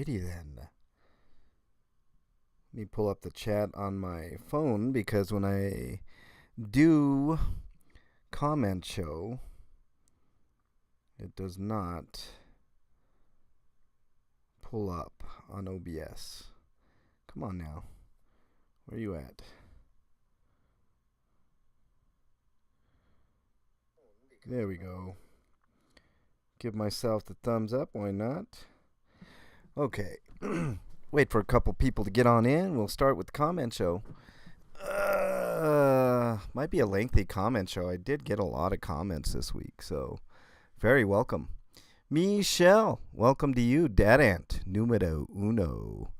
Alrighty then. Let me pull up the chat on my phone because when I do comment show, it does not pull up on OBS. Come on now. Where are you at? There we go. Give myself the thumbs up. Why not? Okay. Wait for a couple people to get on in. We'll start with the comment show. Might be a lengthy comment show. I did get a lot of comments this week, so very welcome. Michelle, welcome to you. Dad Ant, numero uno.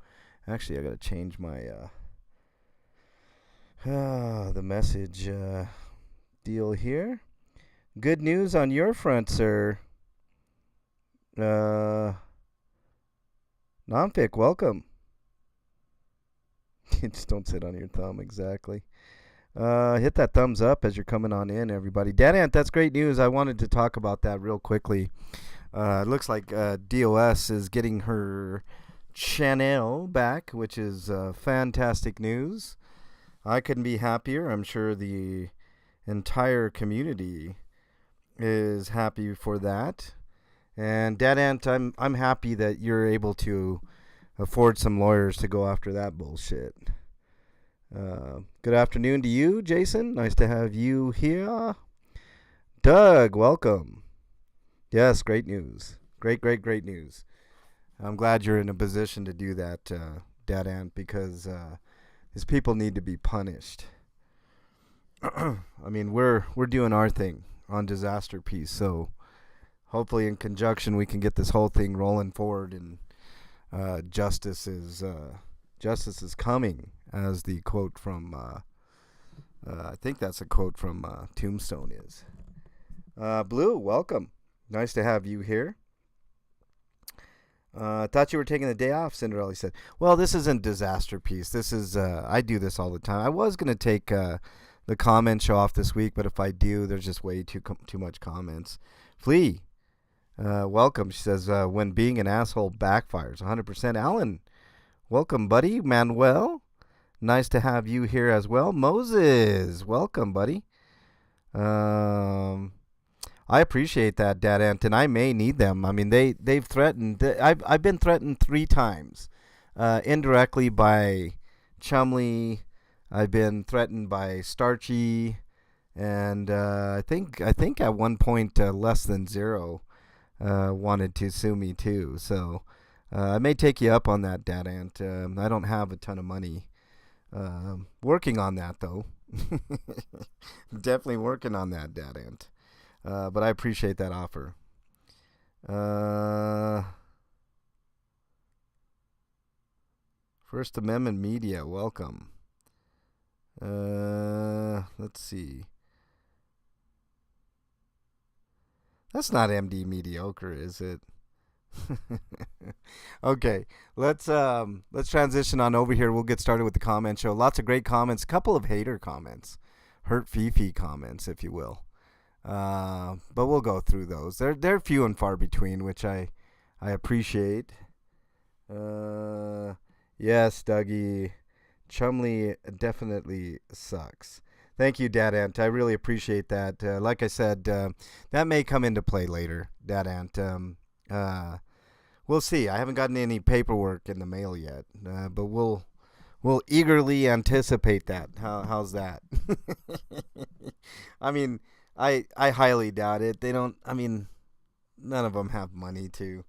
Actually, I gotta change my the message deal here. Good news on your front, sir. Nonfic, welcome. Just don't sit on your thumb, exactly. Hit that thumbs up as you're coming on in, everybody. Dad Ant, that's great news. I wanted to talk about that real quickly. It looks like DOS is getting her channel back, which is fantastic news. I couldn't be happier. I'm sure the entire community is happy for that. And Dad Ant, I'm happy that you're able to afford some lawyers to go after that bullshit. Good afternoon to you, Jason. Nice to have you here. Doug, welcome. Yes, great news. Great news. I'm glad you're in a position to do that, Dad Ant, because these people need to be punished. I mean, we're doing our thing on Disasterpiece, so hopefully in conjunction we can get this whole thing rolling forward, and justice is coming, as the quote from I think that's a quote from Tombstone is. Blue, welcome. Nice to have you here. Thought you were taking the day off, Cinderella said. Well, this isn't Disasterpiece. This is I do this all the time. I was going to take the comment show off this week, but if I do, there's just way too much comments. Flea, welcome. She says, when being an asshole backfires, 100%. Alan, welcome, buddy. Manuel, nice to have you here as well. Moses, welcome, buddy. I appreciate that, Dad Ant, and I may need them. I mean, they've threatened. I've been threatened 3 times, indirectly by Chumley. I've been threatened by Starchy, and I think at one point Less Than Zero wanted to sue me too. So I may take you up on that, Dad Ant. I don't have a ton of money. Working on that though. Definitely working on that, Dad Ant. But I appreciate that offer. First Amendment Media, welcome. Let's see. That's not MD Mediocre, is it? Okay, let's transition on over here. We'll get started with the comment show. Lots of great comments. A couple of hater comments. Hurt Fifi comments, if you will. But we'll go through those. They're few and far between, which I appreciate. Yes, Dougie. Chumley definitely sucks. Thank you, Dad Ant. I really appreciate that. Like I said, that may come into play later, Dad Ant. We'll see. I haven't gotten any paperwork in the mail yet, but we'll eagerly anticipate that. How's that? I mean, I highly doubt it. They don't. I mean, none of them have money to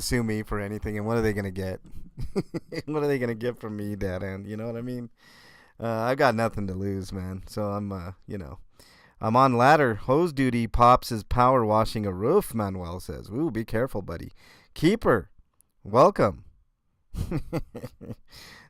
sue me for anything. And what are they gonna get? What are they gonna get from me, Dad Ant? You know what I mean? I've got nothing to lose, man. So I'm on ladder. Hose duty. Pops is power washing a roof, Manuel says. Ooh, be careful, buddy. Keeper, welcome.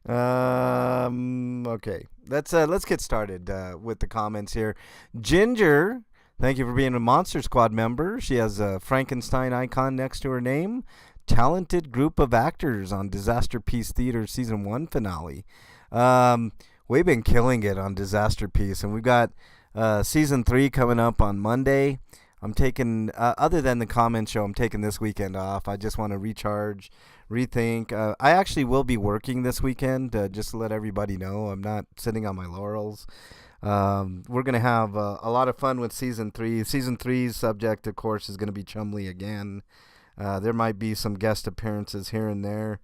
Okay. Let's get started with the comments here. Ginger, thank you for being a Monster Squad member. She has a Frankenstein icon next to her name. Talented group of actors on Disasterpiece Theater Season 1 finale. We've been killing it on Disasterpiece, and we've got Season 3 coming up on Monday. I'm taking, other than the comment show, I'm taking this weekend off. I just want to recharge, rethink. I actually will be working this weekend, just to let everybody know. I'm not sitting on my laurels. We're going to have a lot of fun with Season 3. Season 3's subject, of course, is going to be Chumley again. There might be some guest appearances here and there.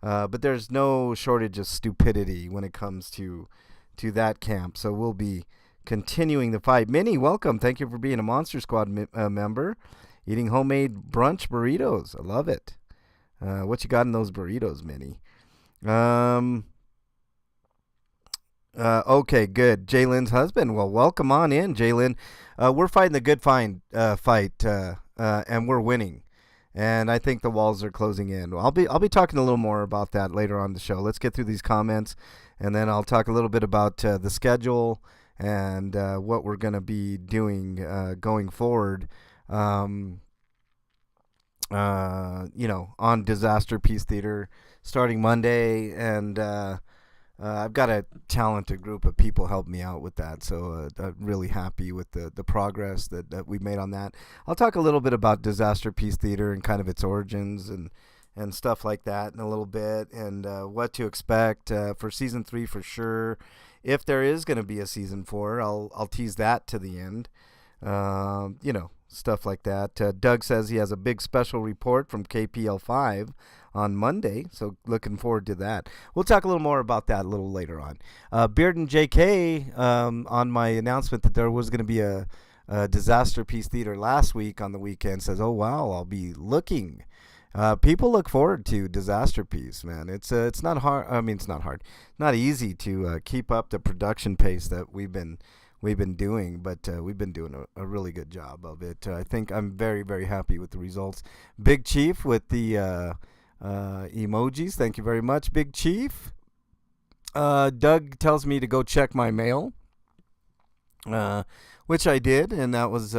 But there's no shortage of stupidity when it comes to that camp. So we'll be continuing the fight. Minnie, welcome. Thank you for being a Monster Squad member. Eating homemade brunch burritos. I love it. What you got in those burritos, Minnie? Okay, good. Jaylyn's husband. Well, welcome on in, Jaylyn. We're fighting the good fight, and we're winning. And I think the walls are closing in. I'll be talking a little more about that later on the show. Let's get through these comments, and then I'll talk a little bit about the schedule and what we're going to be doing going forward. On Disasterpiece Theater starting Monday, and I've got a talented group of people help me out with that, so I'm really happy with the progress that we've made on that. I'll talk a little bit about Disasterpiece Theater and kind of its origins and stuff like that in a little bit, and what to expect for Season 3 for sure. If there is going to be a Season 4, I'll tease that to the end. Stuff like that. Doug says he has a big special report from KPL5 on Monday, so looking forward to that. We'll talk a little more about that a little later on. Beard and JK, on my announcement that there was going to be a Disasterpiece Theater last week on the weekend, says, oh, wow, I'll be looking. People look forward to Disasterpiece, man. It's not hard. I mean, it's not hard. Not easy to keep up the production pace that we've been doing, but we've been doing a really good job of it. I think I'm very, very happy with the results. Big Chief with the emojis. Thank you very much, Big Chief. Doug tells me to go check my mail, which I did, and that was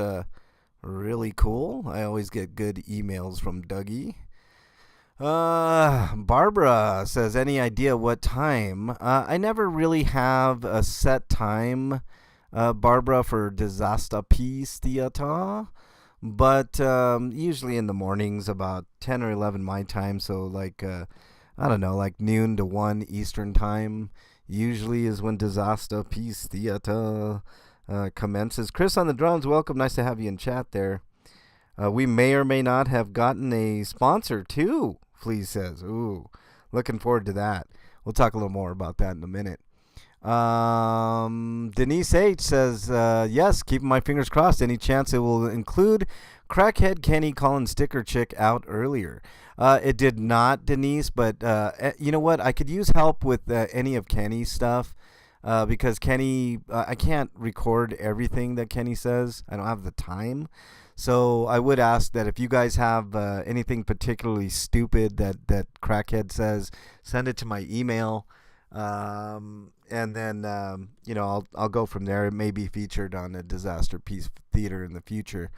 really cool. I always get good emails from Dougie. Barbara says, any idea what time? I never really have a set time, Barbara, for Disasterpiece Theater, but usually in the mornings about 10 or 11 my time, so like I don't know, like noon to 1 Eastern time usually is when Disasterpiece Theater commences. Chris on the drums, welcome. Nice to have you in chat there. We may or may not have gotten a sponsor too, Fleas says. Ooh, looking forward to that. We'll talk a little more about that in a minute. Denise H says, yes, keeping my fingers crossed. Any chance it will include Crackhead Kenny calling Sticker Chick out earlier? It did not, Denise, but you know what? I could use help with any of Kenny's stuff, because Kenny, I can't record everything that Kenny says. I don't have the time. So I would ask that if you guys have anything particularly stupid that Crackhead says, send it to my email. And then, I'll go from there. It may be featured on a Disasterpiece Theater in the future.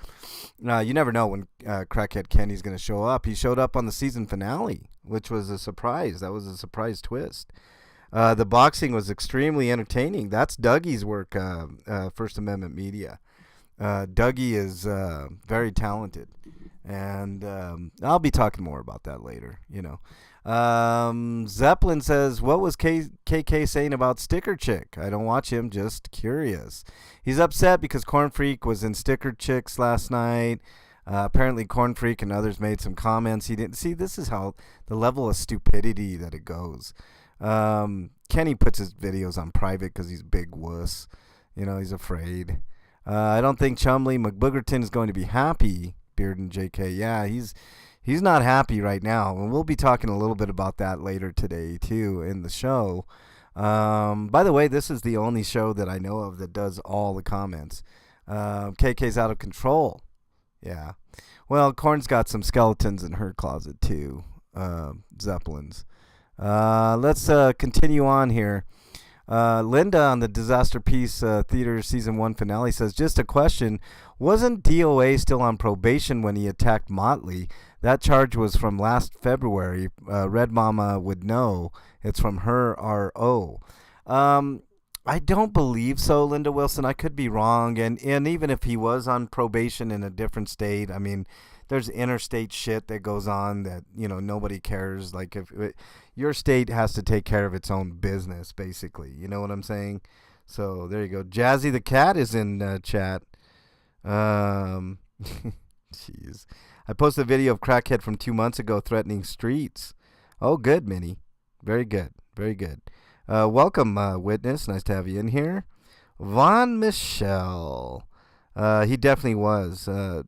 You never know when Crackhead Kenny's going to show up. He showed up on the season finale, which was a surprise. That was a surprise twist. The boxing was extremely entertaining. That's Dougie's work, First Amendment Media. Dougie is very talented. And I'll be talking more about that later, Zeppelin says, what was KK saying about Sticker Chick? I don't watch him, just curious. He's upset because Corn Freak was in Sticker Chicks last night. Apparently Corn Freak and others made some comments. He didn't see. This is how the level of stupidity that it goes. Kenny puts his videos on private because he's a big wuss. He's afraid. I don't think Chumley McBoogerton is going to be happy, Beard and JK. Yeah, he's not happy right now, and we'll be talking a little bit about that later today too in the show. By the way, this is the only show that I know of that does all the comments. KK's out of control. Yeah. Well, Korn's got some skeletons in her closet too. Zeppelin's. Let's continue on here. Linda on the Disasterpiece Theater Season 1 finale says, just a question. Wasn't DOA still on probation when he attacked Motley? That charge was from last February. Red Mama would know. It's from her RO. I don't believe so, Linda Wilson. I could be wrong, and even if he was on probation in a different state, I mean, there's interstate shit that goes on that nobody cares. Like your state has to take care of its own business, basically. You know what I'm saying? So there you go. Jazzy the cat is in chat. Um, jeez, I posted a video of crackhead from 2 months ago threatening streets. Oh, good, Minnie. Very good. Very good. Welcome, witness. Nice to have you in here. Von Michel. He definitely was.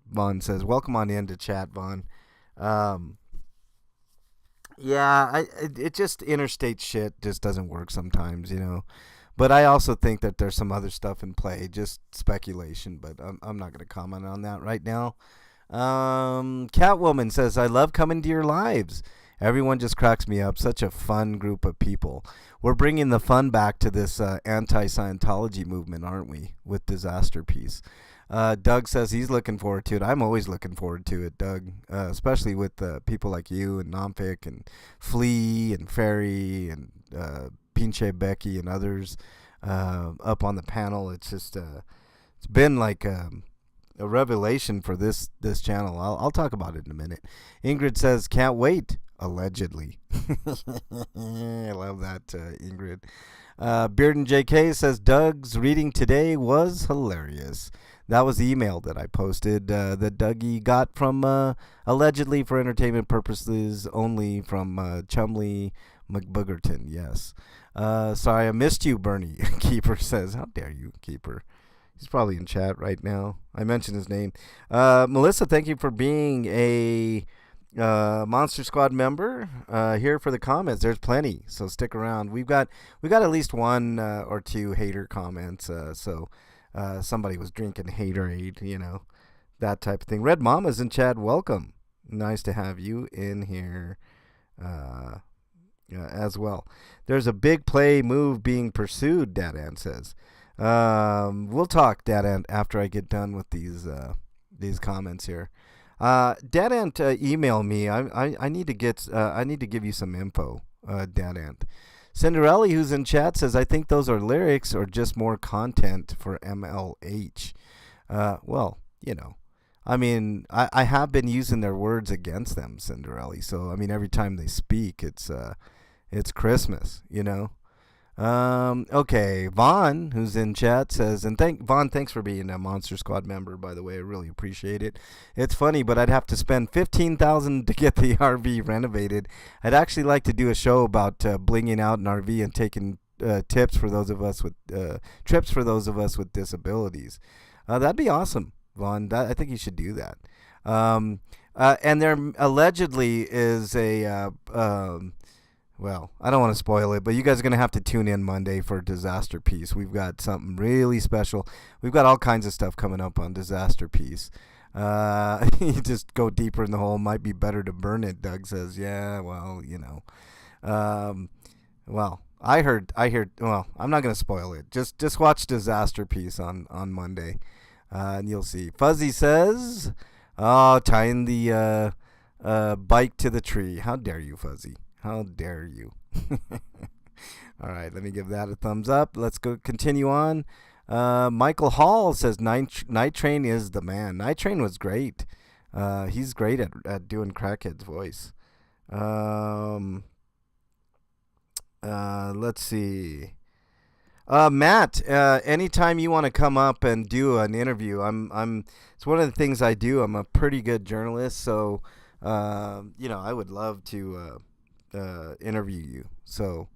Vaughn says, welcome on in to chat, Vaughn. Yeah, it just interstate shit just doesn't work sometimes, But I also think that there's some other stuff in play, just speculation, but I'm not going to comment on that right now. Catwoman says, I love coming to your lives. Everyone just cracks me up. Such a fun group of people. We're bringing the fun back to this anti-Scientology movement, aren't we, with Disasterpiece? Doug says he's looking forward to it. I'm always looking forward to it, Doug, especially with people like you and Nomfic and Flea and Ferry and Pinche Becky and others up on the panel. It's just it's been like a revelation for this channel. I'll talk about it in a minute. Ingrid says, can't wait. Allegedly. I love that, Ingrid. Bearden JK says, Doug's reading today was hilarious. That was the email that I posted that Dougie got from, allegedly for entertainment purposes only, from Chumley McBoogerton. Yes. Sorry, I missed you, Bernie. Keeper says, how dare you, Keeper. He's probably in chat right now. I mentioned his name. Melissa, thank you for being a Monster Squad member here for the comments. There's plenty, so stick around. We got at least one or two hater comments. So somebody was drinking haterade, that type of thing. Red Mama's in chat. Welcome. Nice to have you in here as well. There's a big play move being pursued, Dadan says. We'll talk, Dadan, after I get done with these comments here. Dadant, email me. I need to get I need to give you some info, Dadant. Cinderella, who's in chat, says, I think those are lyrics or just more content for MLH. Well, I mean, I have been using their words against them, Cinderella. So I mean, every time they speak, it's Christmas, Okay, Vaughn, who's in chat, says, and Vaughn, thanks for being a Monster Squad member, by the way. I really appreciate it. It's funny, but I'd have to spend $15,000 to get the RV renovated. I'd actually like to do a show about blinging out an RV and taking trips for those of us with disabilities. That'd be awesome, Vaughn. I think you should do that. And there allegedly is a well, I don't want to spoil it, but you guys are going to have to tune in Monday for Disasterpiece. We've got something really special. We've got all kinds of stuff coming up on Disasterpiece. You just go deeper in the hole. Might be better to burn it, Doug says. Yeah, well, well, I heard, well, I'm not going to spoil it. Just watch Disasterpiece on Monday, and you'll see. Fuzzy says, oh, tying the bike to the tree. How dare you, Fuzzy? How dare you? All right, let me give that a thumbs up. Let's go continue on. Michael Hall says Night Train is the man. Night Train was great. He's great at doing Crackhead's voice. Let's see. Matt, anytime you want to come up and do an interview, it's one of the things I do. I'm a pretty good journalist, so I would love to interview you. So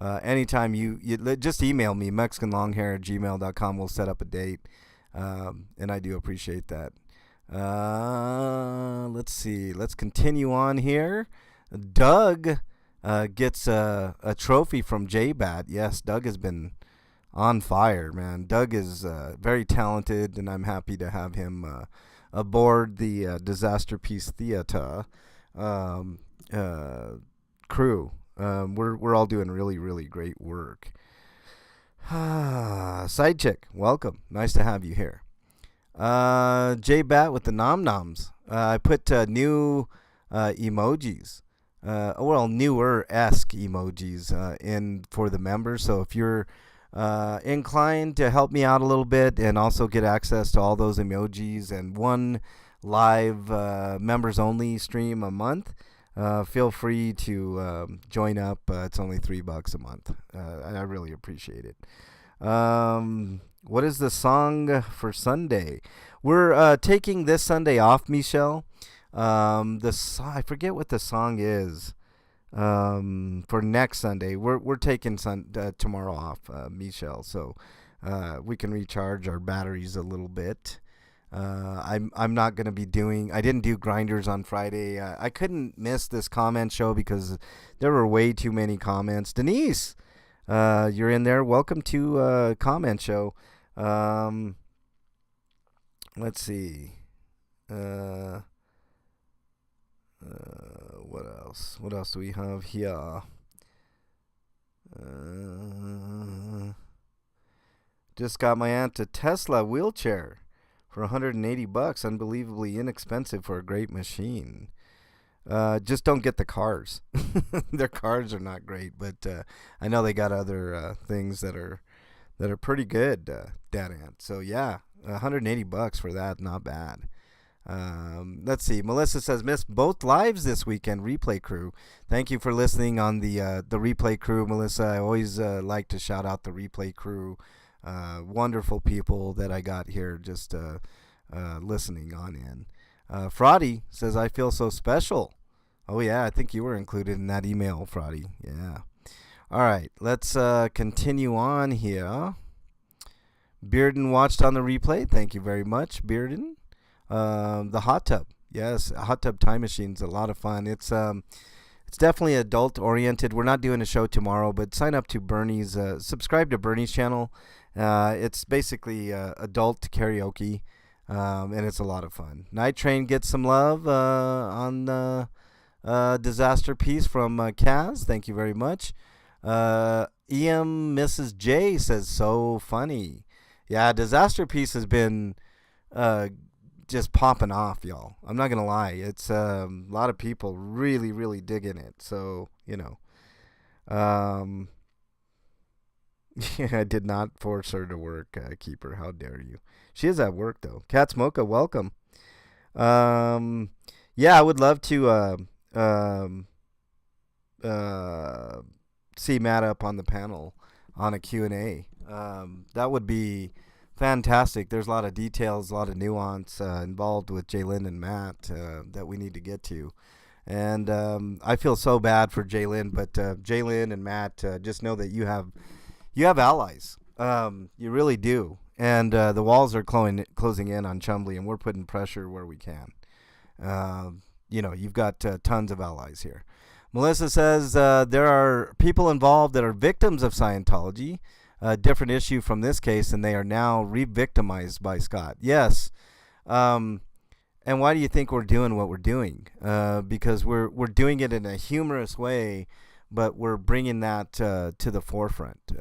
anytime you just email me, mexicanlonghair@gmail.com. We'll set up a date, and I do appreciate that. Let's see. Let's continue on here. Doug gets a trophy from J-Bat. Yes, Doug has been on fire, man. Doug is very talented, and I'm happy to have him aboard the Disasterpiece Theater crew. We're all doing really, really great work. Side chick, welcome. Nice to have you here. J-Bat with the nom-noms. I put new emojis. Well, newer-esque emojis in for the members. So if you're inclined to help me out a little bit and also get access to all those emojis and one live members only stream a month, feel free to join up. It's only $3 a month. I really appreciate it. What is the song for Sunday? We're taking this Sunday off, Michelle. I forget what the song is. For next Sunday, we're taking tomorrow off, Michelle, so we can recharge our batteries a little bit. I'm not gonna be doing. I didn't do grinders on Friday. I couldn't miss this comment show because there were way too many comments. Denise, you're in there. Welcome to comment show. Let's see. What else? What else do we have here? Just got my aunt a Tesla wheelchair for $180. Unbelievably inexpensive for a great machine. Just don't get the cars. Their cars are not great, but I know they got other things that are pretty good, Dad Aunt. So yeah, $180 for that, not bad. Let's see. Melissa says, missed both lives this weekend. Replay crew. Thank you for listening on the replay crew, Melissa. I always like to shout out the replay crew. Wonderful people that I got here just listening on in. Fraudy says, I feel so special. Oh yeah, I think you were included in that email, Fraudy. Yeah. All right, let's continue on here. Bearden watched on the replay. Thank you very much, Bearden. The hot tub, yes, hot tub time machine's a lot of fun. It's definitely adult oriented. We're not doing a show tomorrow, but sign up to Bernie's. Subscribe to Bernie's channel. It's basically adult karaoke, and it's a lot of fun. Night Train gets some love on Disasterpiece from Kaz. Thank you very much. Mrs. J says, so funny. Yeah, Disasterpiece has been just popping off, y'all. I'm not gonna lie. It's a lot of people really, really digging it. So, you know. Yeah, I did not force her to work, Keeper. How dare you? She is at work, though. Cat Smoka, welcome. Yeah, I would love to see Matt up on the panel on a Q&A. That would be fantastic. There's a lot of details, a lot of nuance involved with Jalen and Matt that we need to get to. And I feel so bad for Jalen, but Jalen and Matt, just know that you have allies. You really do. And the walls are closing in on Chumley, and we're putting pressure where we can. You've got tons of allies here. Melissa says there are people involved that are victims of Scientology. A different issue from this case, and they are now re-victimized by Scott. Yes. And why do you think we're doing what we're doing? Because we're doing it in a humorous way, but we're bringing that to the forefront.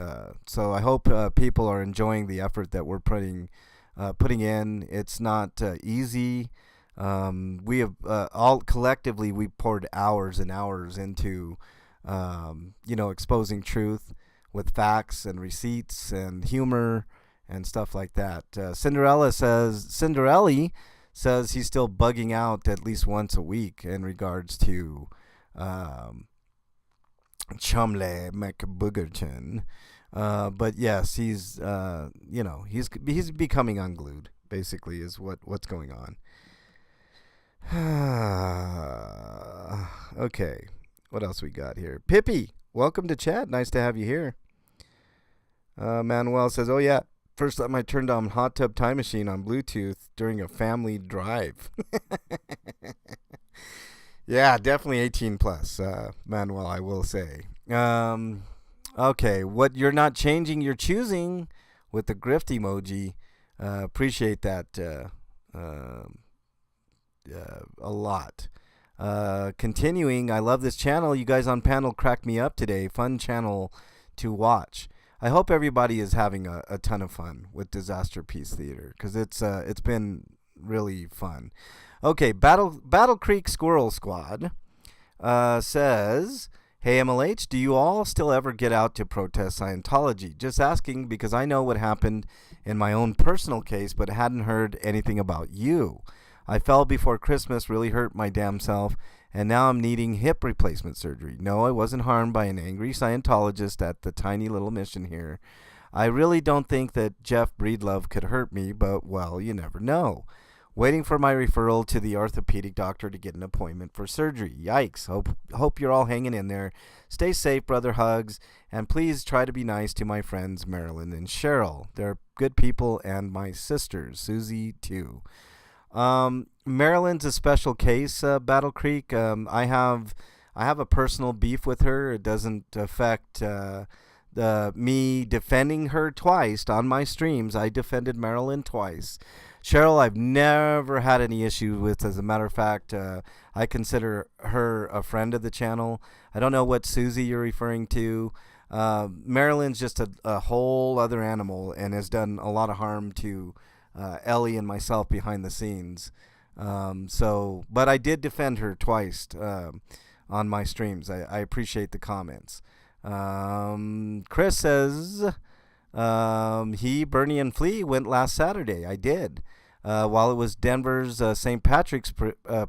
So I hope people are enjoying the effort that we're putting in. It's not easy. We have all collectively we poured hours and hours into exposing truth with facts and receipts and humor and stuff like that. Cinderella says he's still bugging out at least once a week in regards to Chumley McBoogerton. But yes, he's becoming unglued, basically, is what's going on. Okay, what else we got here? Pippi, welcome to chat. Nice to have you here. Manuel says, oh yeah, first time I turned on hot tub time machine on Bluetooth during a family drive. Yeah, definitely 18 plus, Manuel, I will say. Okay, what you're not changing, you're choosing with the grift emoji. Appreciate that a lot. Continuing, I love this channel. You guys on panel cracked me up today. Fun channel to watch. I hope everybody is having a ton of fun with Disasterpiece Theater because it's been really fun. Okay, Battle Creek Squirrel Squad says, Hey MLH, do you all still ever get out to protest Scientology? Just asking because I know what happened in my own personal case, but hadn't heard anything about you. I fell before Christmas, really hurt my damn self, and now I'm needing hip replacement surgery. No, I wasn't harmed by an angry Scientologist at the tiny little mission here. I really don't think that Jeff Breedlove could hurt me, but, well, you never know. Waiting for my referral to the orthopedic doctor to get an appointment for surgery. Yikes. Hope you're all hanging in there. Stay safe, brother. Hugs. And please try to be nice to my friends Marilyn and Cheryl. They're good people, and my sisters, Susie, too. Marilyn's a special case, Battle Creek. I have a personal beef with her. It doesn't affect me defending her twice on my streams. I defended Marilyn twice. Cheryl, I've never had any issue with. As a matter of fact, I consider her a friend of the channel. I don't know what Susie you're referring to. Marilyn's just a whole other animal and has done a lot of harm to Ellie and myself behind the scenes. But I did defend her twice on my streams. I appreciate the comments. Chris says Bernie, and Flea went last Saturday. I did. While it was Denver's St. Patrick's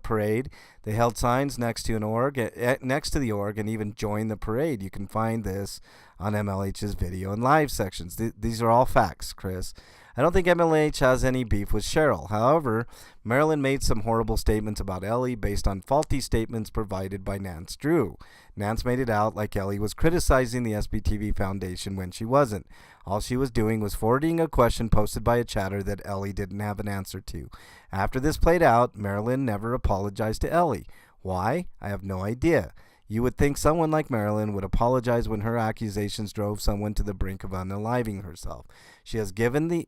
parade, they held signs next to the org, and even joined the parade. You can find this on MLH's video and live sections. These are all facts, Chris. I don't think MLH has any beef with Cheryl. However, Marilyn made some horrible statements about Ellie based on faulty statements provided by Nance Drew. Nance made it out like Ellie was criticizing the SBTV Foundation when she wasn't. All she was doing was forwarding a question posted by a chatter that Ellie didn't have an answer to. After this played out, Marilyn never apologized to Ellie. Why? I have no idea. You would think someone like Marilyn would apologize when her accusations drove someone to the brink of unaliving herself. She was given the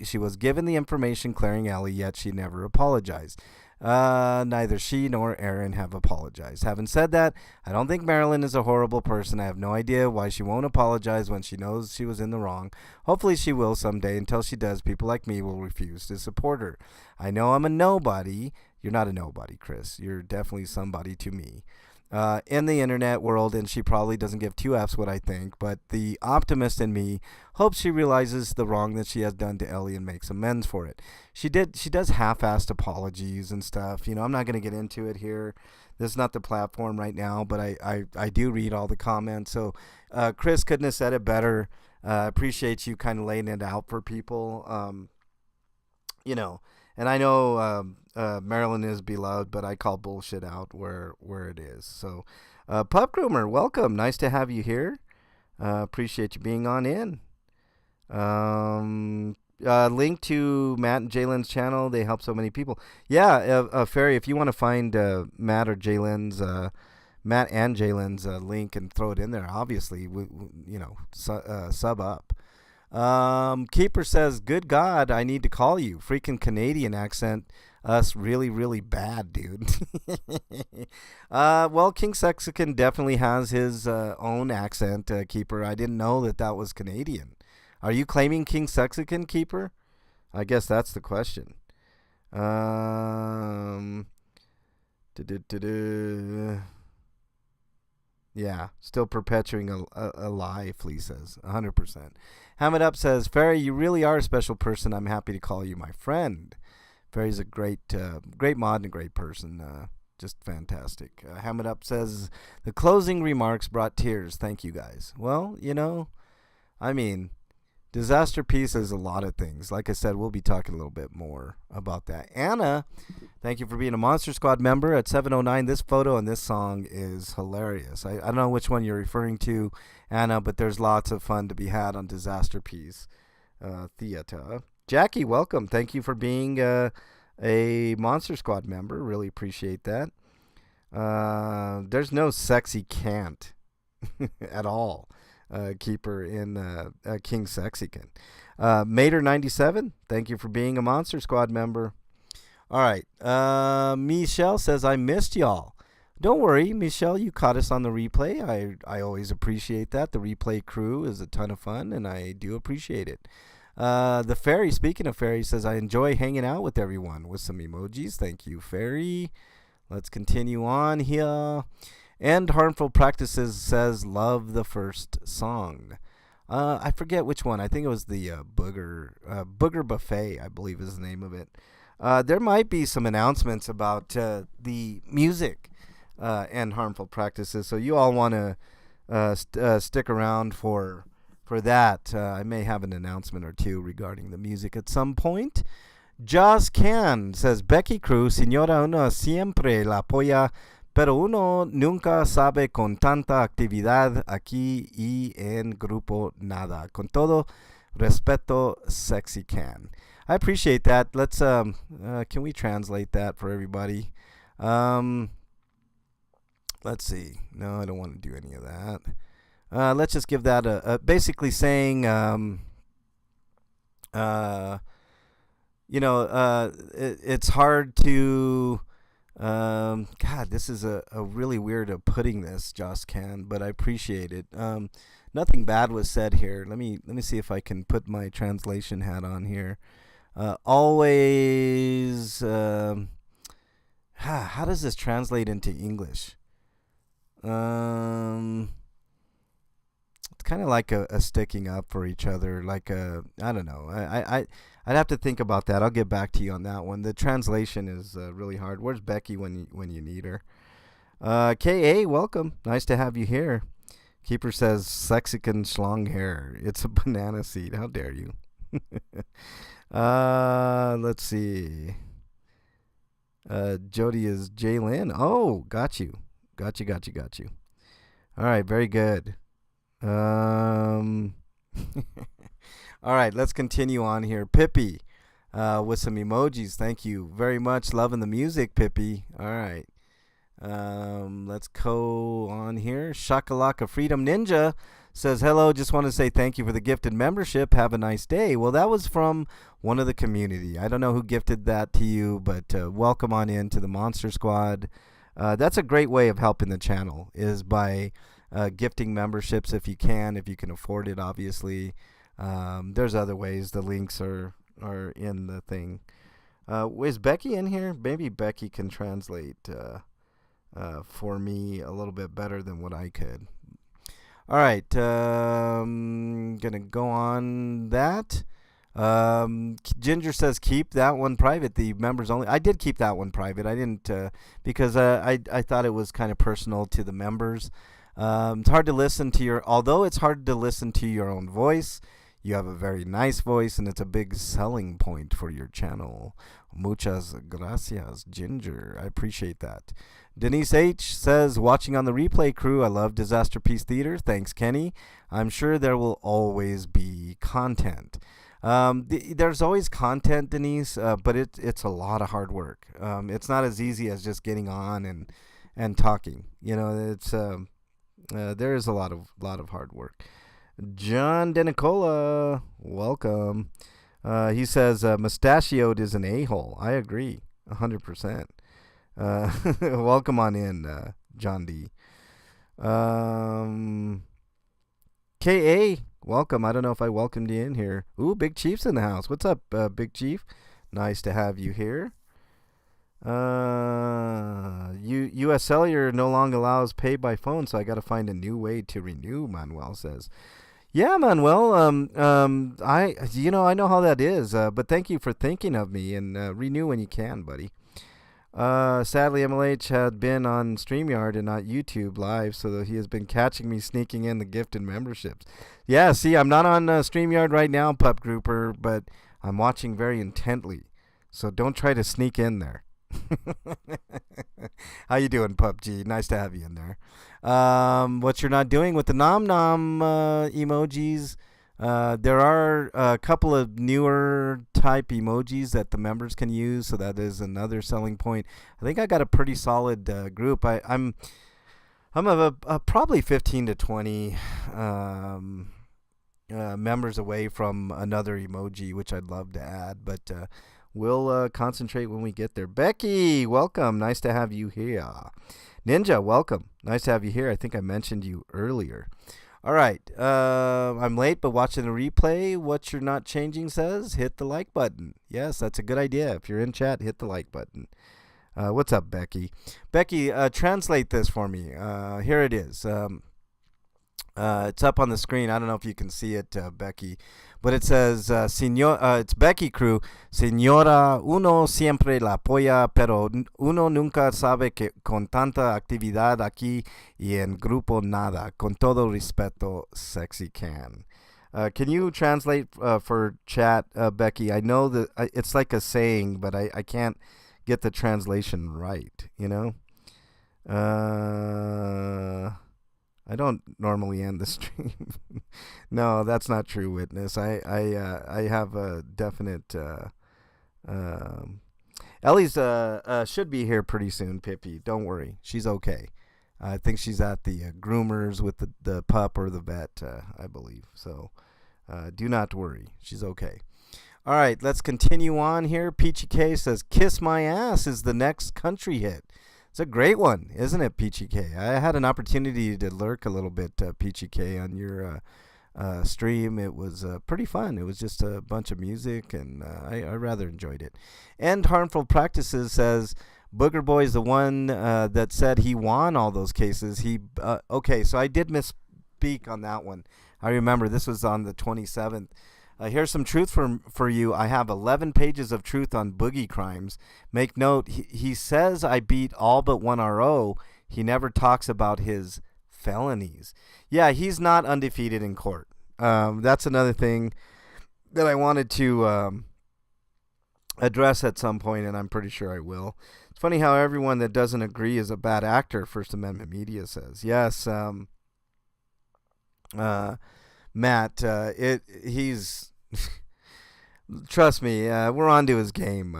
information clearing Ellie, yet she never apologized. Neither she nor Aaron have apologized. Having said that, I don't think Marilyn is a horrible person. I have no idea why she won't apologize when she knows she was in the wrong. Hopefully she will someday. Until she does, people like me will refuse to support her. I know I'm a nobody. You're not a nobody, Chris. You're definitely somebody to me. In the internet world, and she probably doesn't give two F's what I think, but the optimist in me hopes she realizes the wrong that she has done to Ellie and makes amends for it. She does half-assed apologies and stuff. I'm not going to get into it here. This is not the platform right now, but I do read all the comments. So Chris couldn't have said it better. Appreciate you kind of laying it out for people. And I know Marilyn is beloved, but I call bullshit out where it is. So, Pup Groomer, welcome. Nice to have you here. Appreciate you being on in. Link to Matt and Jalen's channel. They help so many people. Yeah, Ferry, if you want to find Matt and Jalen's link and throw it in there, obviously, sub up. Keeper says, good God, I need to call you. Freaking Canadian accent. Us really, really bad, dude. Well, King Sexican definitely has his own accent, Keeper. I didn't know that was Canadian. Are you claiming King Sexican, Keeper? I guess that's the question. Yeah, still perpetuating a lie, Flea says. 100%. Ham It Up says, Ferry, you really are a special person. I'm happy to call you my friend. Ferry's a great mod and a great person. Just fantastic. Ham It Up says, the closing remarks brought tears. Thank you, guys. Well, Disasterpiece is a lot of things. Like I said, we'll be talking a little bit more about that. Anna, thank you for being a Monster Squad member at 709. This photo and this song is hilarious. I don't know which one you're referring to, Anna, but there's lots of fun to be had on Disasterpiece Theater. Jackie, welcome. Thank you for being a Monster Squad member. Really appreciate that. There's no sexy can't at all. Keeper in King Sexican. Mater97, thank you for being a Monster Squad member. All right. Michelle says, I missed y'all. Don't worry, Michelle, you caught us on the replay. I always appreciate that. The replay crew is a ton of fun, and I do appreciate it. The Fairy, speaking of Fairy, says, I enjoy hanging out with everyone with some emojis. Thank you, Fairy. Let's continue on here. End Harmful Practices says love the first song. I forget which one. I think it was the Booger Buffet, I believe is the name of it. There might be some announcements about the music and harmful practices, so you all want to stick around for that. I may have an announcement or two regarding the music at some point. Just Can says, Becky Cruz, señora, uno siempre la apoya, pero uno nunca sabe con tanta actividad aquí y en grupo nada. Con todo respeto, Sexy Can. I appreciate that. Let's can we translate that for everybody? Let's see. No, I don't want to do any of that. Let's just give that a basically saying, it's hard to, God, this is a really weird of putting this, Joss Can, but I appreciate it. Nothing bad was said here. Let me see if I can put my translation hat on here. Always, how does this translate into English? It's kind of like a sticking up for each other, like I don't know. I'd have to think about that. I'll get back to you on that one. The translation is really hard. Where's Becky when you need her? K.A., welcome. Nice to have you here. Keeper says, Sexican schlong hair. It's a banana seed. How dare you? Let's see. Jody is Jaylin. Oh, got you. All right, very good. All right, let's continue on here. Pippi with some emojis. Thank you very much. Loving the music, Pippi. All right. Let's go on here. Shakalaka Freedom Ninja says, hello, just want to say thank you for the gifted membership. Have a nice day. Well, that was from one of the community. I don't know who gifted that to you, but welcome on in to the Monster Squad. That's a great way of helping the channel, is by gifting memberships if you can afford it, obviously. There's other ways. The links are in the thing. Is Becky in here? Maybe Becky can translate for me a little bit better than what I could. All right, gonna go on that. Ginger says keep that one private, the members only. I did keep that one private. I didn't because I thought it was kind of personal to the members. It's hard to listen to although it's hard to listen to your own voice. You have a very nice voice, and it's a big selling point for your channel. Muchas gracias, Ginger. I appreciate that. Denise H. says, watching on the replay crew, I love Disasterpiece Theater. Thanks, Kenny. I'm sure there will always be content. There's always content, Denise, but it's a lot of hard work. It's not as easy as just getting on and talking. You know, it's there is a lot of hard work. John DeNicola, welcome. He says, mustachioed is an a-hole. I agree, 100%. Welcome on in, John D. K.A., welcome. I don't know if I welcomed you in here. Ooh, Big Chief's in the house. What's up, Big Chief? Nice to have you here. U.S. Cellular no longer allows pay by phone, so I got to find a new way to renew, Manuel says. Yeah, Manuel, I know how that is, but thank you for thinking of me, and renew when you can, buddy. Sadly, MLH had been on StreamYard and not YouTube Live, so he has been catching me sneaking in the gifted memberships. Yeah, see, I'm not on StreamYard right now, Pup Grouper, but I'm watching very intently, so don't try to sneak in there. How you doing, PUBG? Nice to have you in there. What you're not doing with the nom nom emojis, there are a couple of newer type emojis that the members can use, so that is another selling point. I think I got a pretty solid group. I'm probably 15 to 20 members away from another emoji, which I'd love to add, but we'll concentrate when we get there. Becky, welcome. Nice to have you here. Ninja, welcome. Nice to have you here. I think I mentioned you earlier. All right. I'm late, but watching the replay. What you're not changing says hit the like button. Yes, that's a good idea. If you're in chat, hit the like button. What's up, Becky? Becky, translate this for me. Here it is. It's up on the screen. I don't know if you can see it, Becky, but it says, it's Becky Crew. Señora, uno siempre la apoya, pero uno nunca sabe que con tanta actividad aquí y en grupo nada. Con todo respeto, Sexy Can you translate for chat, Becky? I know that it's like a saying, but I can't get the translation right, you know? I don't normally end the stream. No, that's not true, Witness. I have a definite. Ellie's should be here pretty soon. Pippi, don't worry, she's okay. I think she's at the groomers with the pup or the vet, I believe. So, do not worry, she's okay. All right, let's continue on here. Peachy K says, "Kiss My Ass" is the next country hit. It's a great one, isn't it, Peachy K? I had an opportunity to lurk a little bit, Peachy K, on your stream. It was pretty fun. It was just a bunch of music, and I rather enjoyed it. End Harmful Practices says, Booger Boy is the one that said he won all those cases. Okay, so I did misspeak on that one. I remember this was on the 27th. Here's some truth for you. I have 11 pages of truth on boogie crimes. Make note, he says I beat all but one RO. He never talks about his felonies. Yeah, he's not undefeated in court. That's another thing that I wanted to address at some point, and I'm pretty sure I will. It's funny how everyone that doesn't agree is a bad actor, First Amendment Media says. Yes, Matt, he's trust me, we're onto his game,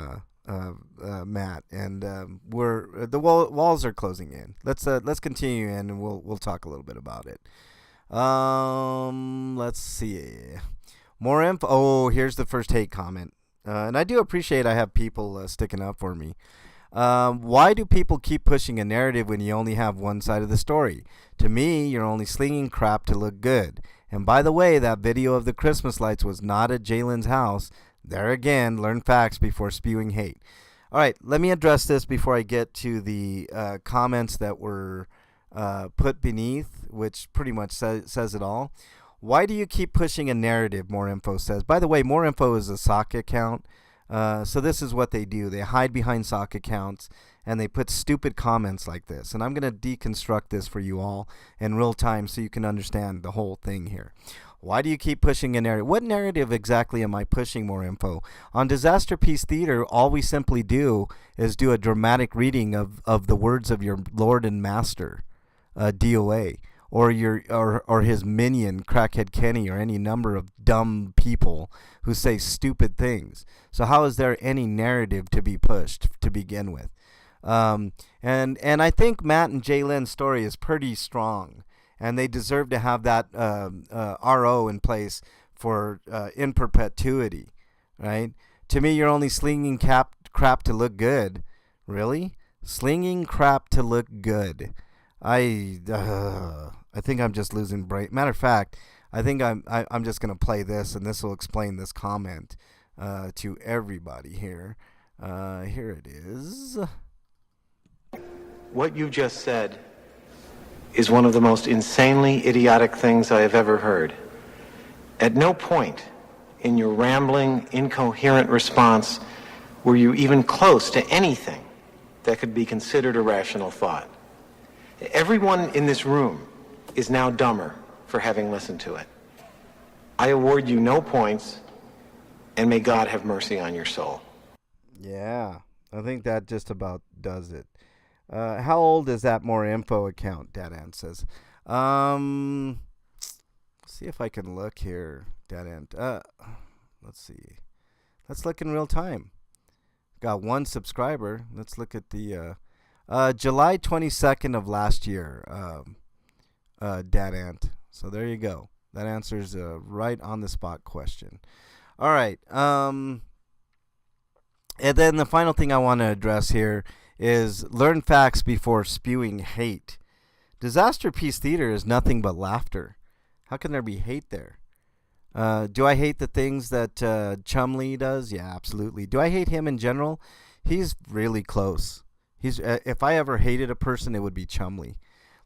Matt, and the walls are closing in. Let's continue in, and we'll talk a little bit about it. Let's see, more info. Oh, here's the first hate comment, and I do appreciate I have people sticking up for me. Why do people keep pushing a narrative when you only have one side of the story? To me, you're only slinging crap to look good. And by the way, that video of the Christmas lights was not at Jalen's house. There again, learn facts before spewing hate. All right, let me address this before I get to the comments that were put beneath, which pretty much says it all. Why do you keep pushing a narrative, More Info says? By the way, More Info is a sock account. So this is what they do. They hide behind sock accounts, and they put stupid comments like this. And I'm going to deconstruct this for you all in real time so you can understand the whole thing here. Why do you keep pushing a narrative? What narrative exactly am I pushing, More Info? On Disasterpiece Theater, all we simply do is do a dramatic reading of the words of your Lord and Master, DOA, or his minion, Crackhead Kenny, or any number of dumb people who say stupid things. So how is there any narrative to be pushed to begin with? And I think Matt and Jalen's story is pretty strong, and they deserve to have that RO in place for in perpetuity, right? To me, you're only slinging crap to look good. Really? Slinging crap to look good. I think I'm just losing brain. Matter of fact, I think I'm just gonna play this, and this will explain this comment to everybody here. Here it is. What you just said is one of the most insanely idiotic things I have ever heard. At no point in your rambling, incoherent response were you even close to anything that could be considered a rational thought. Everyone in this room is now dumber for having listened to it. I award you no points, and may God have mercy on your soul. Yeah, I think that just about does it. How old is that More Info account? Dad Ant says. See if I can look here. Dad Ant. Let's see. Let's look in real time. Got one subscriber. Let's look at the July 22nd of last year. Dad Ant. So there you go. That answers a right on the spot question. All right. And then the final thing I want to address here is learn facts before spewing hate. Disasterpiece Theater is nothing but laughter. How can there be hate there? Do I hate the things that Chumley does? Yeah, absolutely. Do I hate him in general? He's really close. If I ever hated a person, it would be Chumley.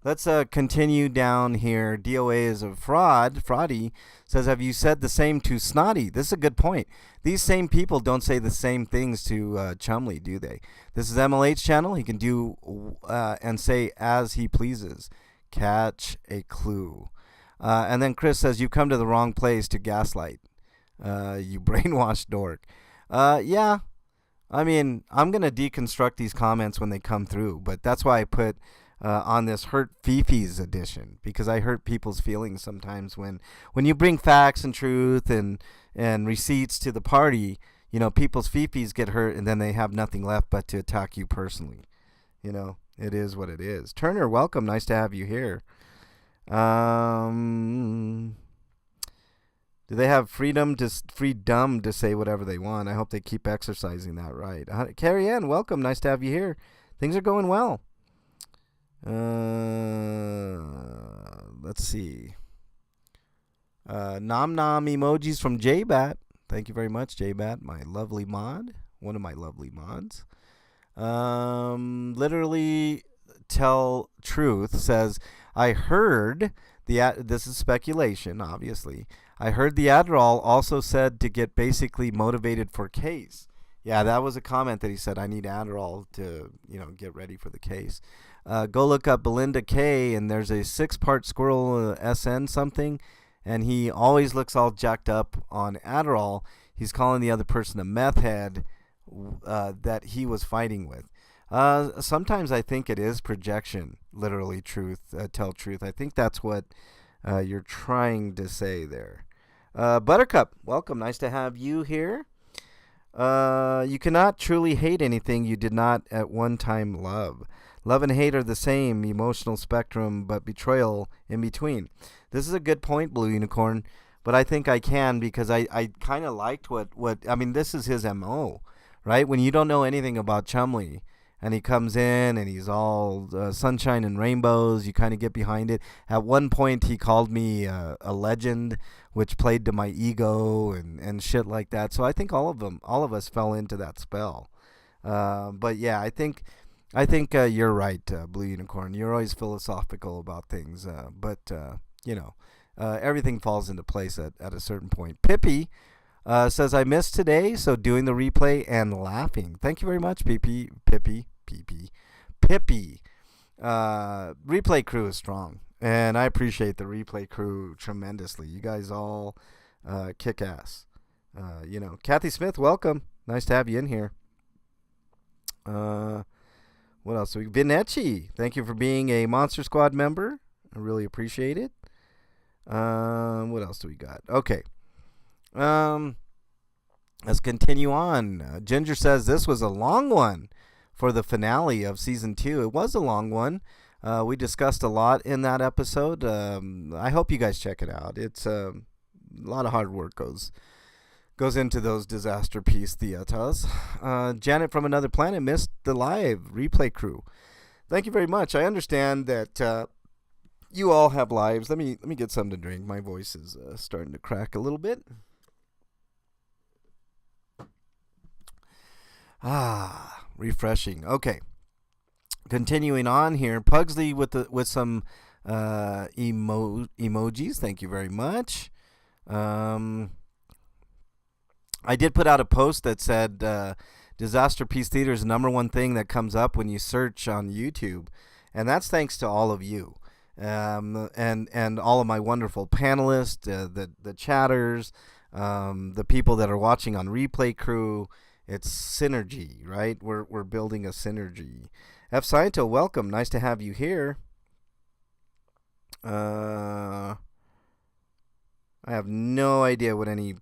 Let's continue down here. DOA is a fraud. Fraudy says, have you said the same to Snotty? This is a good point. These same people don't say the same things to Chumley, do they? This is MLH channel. He can do and say as he pleases. Catch a clue. And then Chris says, you come to the wrong place to gaslight. You brainwashed dork. Yeah. I mean, I'm going to deconstruct these comments when they come through, but that's why I put on this Hurt Fifis edition, because I hurt people's feelings sometimes when you bring facts and truth and receipts to the party. You know, people's fifis get hurt and then they have nothing left but to attack you personally. You know, it is what it is. Turner, welcome. Nice to have you here. Do they have freedom to say whatever they want? I hope they keep exercising that right. Carrie Ann, welcome. Nice to have you here. Things are going well. Let's see. Nom nom emojis from JBat. Thank you very much, JBat, my lovely mod. One of my lovely mods. Literally tell truth says, I heard this is speculation, obviously. I heard the Adderall also said to get basically motivated for case. Yeah, that was a comment that he said, I need Adderall to, get ready for the case. Go look up Belinda K, and there's a 6-part squirrel SN something, and he always looks all jacked up on Adderall. He's calling the other person a meth head that he was fighting with. Sometimes I think it is projection, literally tell truth. I think that's what you're trying to say there. Buttercup, welcome. Nice to have you here. You cannot truly hate anything you did not at one time love. Love and hate are the same emotional spectrum, but betrayal in between. This is a good point, Blue Unicorn, but I think I can because I kind of liked this is his MO, right? When you don't know anything about Chumley and he comes in and he's all sunshine and rainbows, you kind of get behind it. At one point, he called me a legend, which played to my ego and shit like that. So I think all of us fell into that spell. But yeah, I think you're right, Blue Unicorn. You're always philosophical about things, but everything falls into place at a certain point. Pippi says, I missed today, so doing the replay and laughing. Thank you very much, Pippi. Replay crew is strong, and I appreciate the replay crew tremendously. You guys all kick ass. Kathy Smith, welcome. Nice to have you in here. What else? Vinechi, thank you for being a Monster Squad member. I really appreciate it. What else do we got? Okay. Let's continue on. Ginger says this was a long one for the finale of season 2. It was a long one. We discussed a lot in that episode. I hope you guys check it out. It's a lot of hard work goes into those Disasterpiece theaters. Janet from Another Planet missed the live replay crew. Thank you very much. I understand that you all have lives. Let me get something to drink. My voice is starting to crack a little bit. Refreshing. Okay. Continuing on here. Pugsley with some emojis. Thank you very much. I did put out a post that said Disasterpiece Theater is the #1 thing that comes up when you search on YouTube, and that's thanks to all of you, and all of my wonderful panelists, the chatters, the people that are watching on Replay Crew. It's synergy, right? We're building a synergy. F. Sciento, welcome. Nice to have you here. I have no idea what any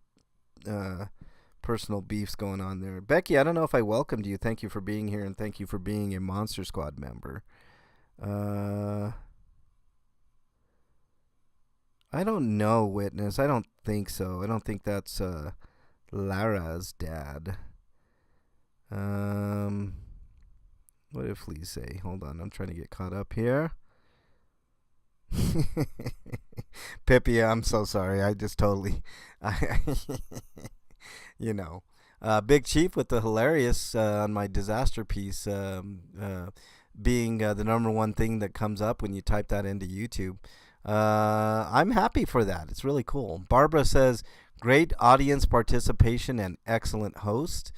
personal beefs going on there. Becky, I don't know if I welcomed you. Thank you for being here, and thank you for being a Monster Squad member. I don't know, Witness. I don't think so. I don't think that's Lara's dad. What did Flea say? Hold on, I'm trying to get caught up here. Pippi, I'm so sorry. I just totally, Big Chief with the hilarious on my Disasterpiece being the number one thing that comes up when you type that into YouTube. I'm happy for that. It's really cool. Barbara says, great audience participation and excellent host.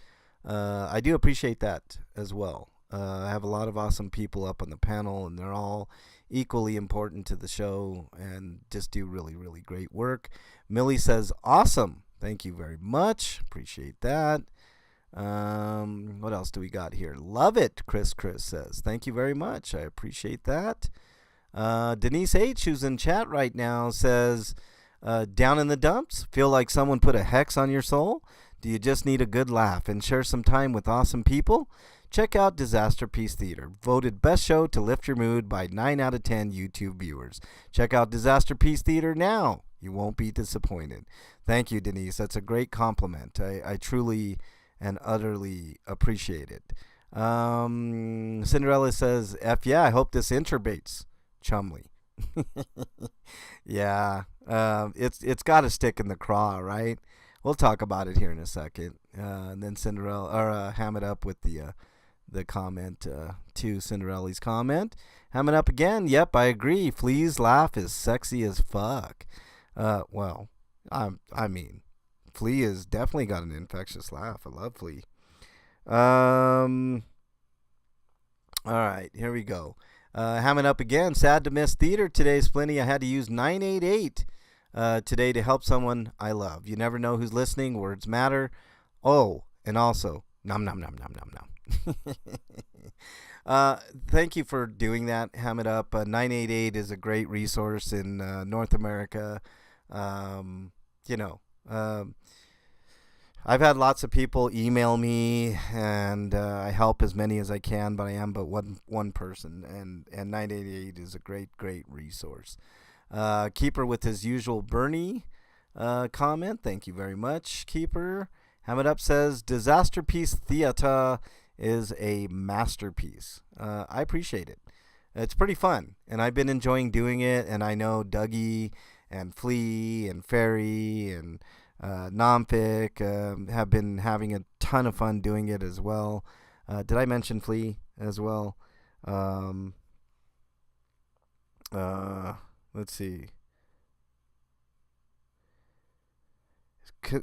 I do appreciate that as well. I have a lot of awesome people up on the panel, and they're all equally important to the show and just do really, really great work. Millie says, awesome. Thank you very much. Appreciate that. What else do we got here? Love it, Chris says. Thank you very much. I appreciate that. Denise H., who's in chat right now, says, down in the dumps, feel like someone put a hex on your soul? Do you just need a good laugh and share some time with awesome people? Check out Disasterpiece Theater, voted best show to lift your mood by 9 out of 10 YouTube viewers. Check out Disasterpiece Theater now. You won't be disappointed. Thank you, Denise. That's a great compliment. I truly and utterly appreciate it. Cinderella says, F yeah, I hope this intubates. Chumley. Yeah, it's got to stick in the craw, right? We'll talk about it here in a second. And then Cinderella, or ham it up with the comment to Cinderella's comment. Ham it up again. Yep, I agree. Flea's laugh is sexy as fuck. Well, I mean, Flea has definitely got an infectious laugh. I love Flea. All right, here we go. Hamming up again. Sad to miss theater today, Splinty. I had to use 988 today to help someone I love. You never know who's listening. Words matter. Oh, and also, nom nom nom nom nom nom. Thank you for doing that. Ham it up. 988 is a great resource in North America. I've had lots of people email me, and I help as many as I can, but I am but one person, and 988 is a great resource. Keeper with his usual Bernie comment. Thank you very much, Keeper. Ham it up says, Disasterpiece Theater is a masterpiece. I appreciate it. It's pretty fun, and I've been enjoying doing it, and I know Dougie and Flea and Fairy and Nompic have been having a ton of fun doing it as well. Did I mention Flea as well? Let's see.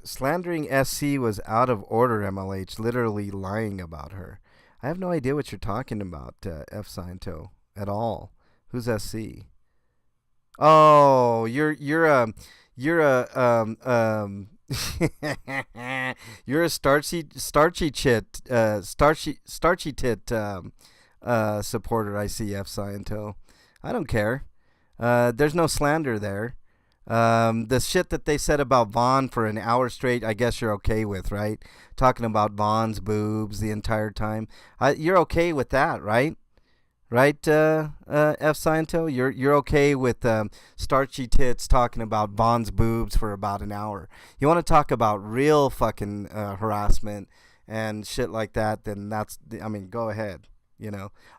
Slandering SC was out of order, MLH, literally lying about her. I have no idea what you're talking about, F. Sciento, at all. Who's SC? Oh, you're a you're a starchy tit supporter. I see, F. Sciento. I don't care. There's no slander there. The shit that they said about Vaughn for an hour straight, I guess you're okay with, right? Talking about Vaughn's boobs the entire time. You're okay with that, right? Right, F. Sciento? You're okay with starchy tits talking about Vaughn's boobs for about an hour. You want to talk about real fucking harassment and shit like that, then go ahead.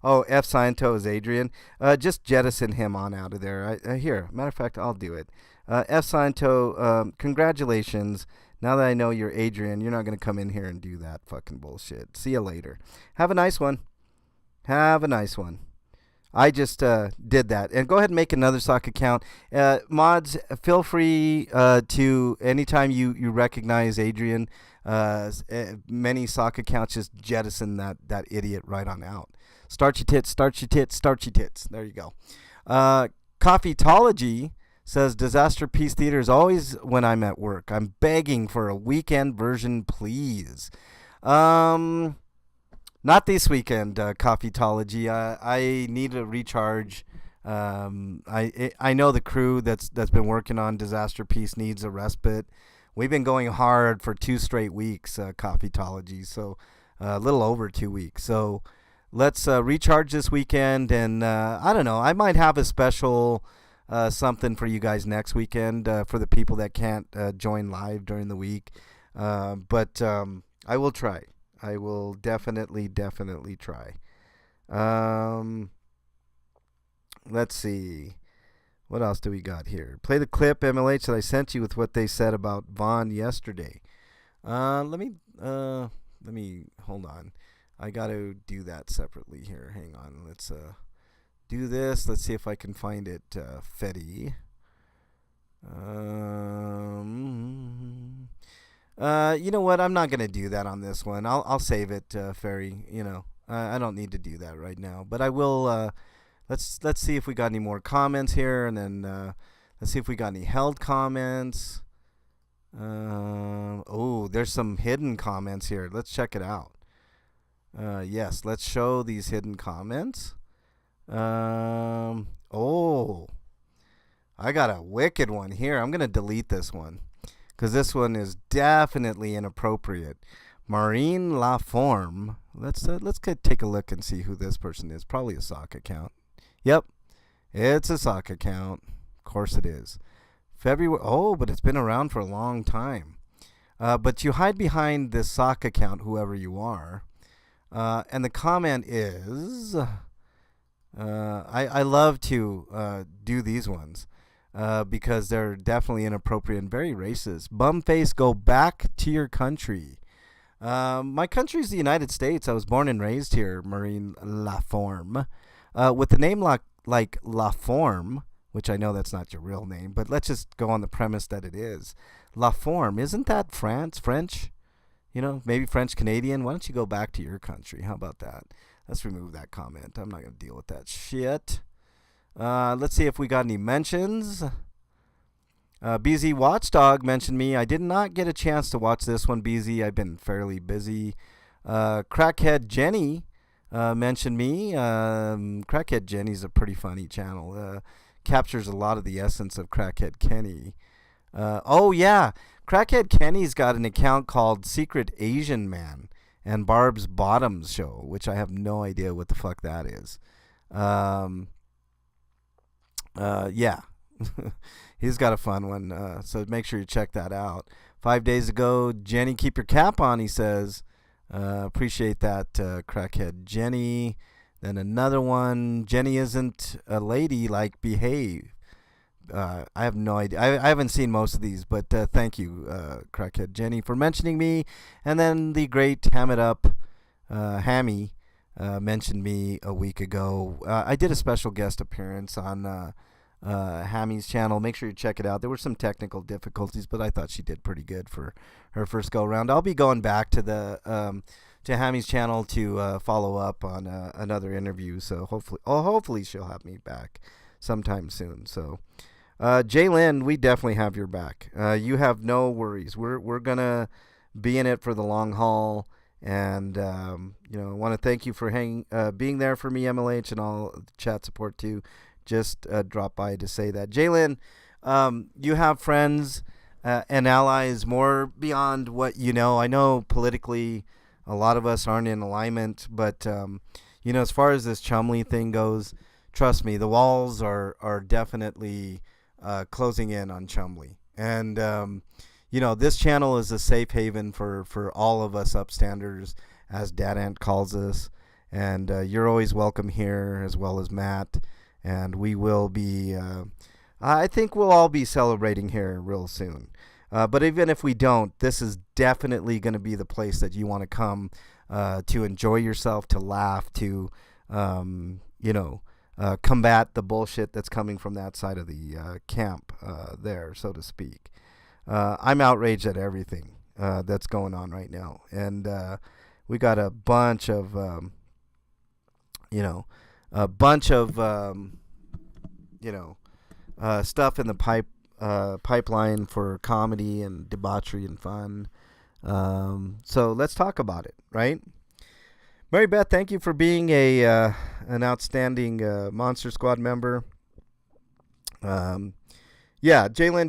Oh, F. Sciento is Adrian. Just jettison him on out of there. Here, matter of fact, I'll do it. F. Sciento, congratulations. Now that I know you're Adrian, you're not going to come in here and do that fucking bullshit. See you later. Have a nice one. I just did that. And go ahead and make another sock account. Mods, feel free to, anytime you recognize Adrian, many sock accounts, just jettison that idiot right on out. Starchy tits. There you go. Coffeetology says, Disasterpiece Theater is always when I'm at work. I'm begging for a weekend version, please. Not this weekend, Coffeetology. I need a recharge. I know the crew that's been working on Disasterpiece needs a respite. We've been going hard for 2 straight weeks, Coffeetology, so a little over 2 weeks. So let's recharge this weekend, and I don't know. I might have a special something for you guys next weekend for the people that can't join live during the week. But I will try. I will definitely try. Let's see. What else do we got here? Play the clip, MLH, that I sent you with what they said about Vaughn yesterday. Let me let me hold on. I got to do that separately here. Hang on. Let's do this. Let's see if I can find it. Fetty. You know what? I'm not gonna do that on this one. I'll save it, Ferry. I don't need to do that right now, but I will. Let's see if we got any more comments here, and then let's see if we got any held comments. Oh, there's some hidden comments here. Let's check it out. Yes, let's show these hidden comments. Oh, I got a wicked one here. I'm gonna delete this one because this one is definitely inappropriate. Maureen Laforme. Let's take a look and see who this person is. Probably a sock account. Yep, it's a sock account. Of course it is. February. Oh, but it's been around for a long time. But you hide behind this sock account, whoever you are. And the comment is, I love to do these ones because they're definitely inappropriate and very racist. Bumface, go back to your country. My country is the United States. I was born and raised here, Maureen Laforme. With the name like Laforme, which I know that's not your real name, but let's just go on the premise that it is. Laforme, isn't that French? Maybe French-Canadian. Why don't you go back to your country? How about that? Let's remove that comment. I'm not going to deal with that shit. Let's see if we got any mentions. BZ Watchdog mentioned me. I did not get a chance to watch this one, BZ. I've been fairly busy. Crackhead Jenny mentioned me. Crackhead Jenny's a pretty funny channel. Captures a lot of the essence of Crackhead Kenny. Oh, yeah. Crackhead Kenny's got an account called Secret Asian Man and Barb's Bottoms Show, which I have no idea what the fuck that is. Yeah. He's got a fun one, so make sure you check that out. 5 days ago, Jenny, keep your cap on, he says. Appreciate that, Crackhead Jenny. Then another one, Jenny isn't a lady, like behave. I have no idea. I haven't seen most of these, but thank you, Crackhead Jenny, for mentioning me. And then the great Ham It Up, Hammy, mentioned me a week ago. I did a special guest appearance on Hammy's channel. Make sure you check it out. There were some technical difficulties, but I thought she did pretty good for her first go around. I'll be going back to the to Hammy's channel to follow up on another interview. So hopefully she'll have me back sometime soon. So Jalen, we definitely have your back. You have no worries. We're gonna be in it for the long haul. And I want to thank you for being there for me, MLH, and all chat support too. Just drop by to say that. Jalen, you have friends and allies more beyond what you know. I know politically a lot of us aren't in alignment, but as far as this Chumley thing goes, trust me, the walls are definitely closing in on Chumley. And this channel is a safe haven for all of us upstanders, as Dad Ant calls us. And you're always welcome here, as well as Matt. And we will be, I think we'll all be celebrating here real soon. But even if we don't, this is definitely going to be the place that you want to come to enjoy yourself, to laugh, to, combat the bullshit that's coming from that side of the camp there, so to speak. I'm outraged at everything that's going on right now. And we got a bunch of, stuff in the pipeline for comedy and debauchery and fun. So let's talk about it, right? Mary Beth, thank you for being an outstanding Monster Squad member. Jalen,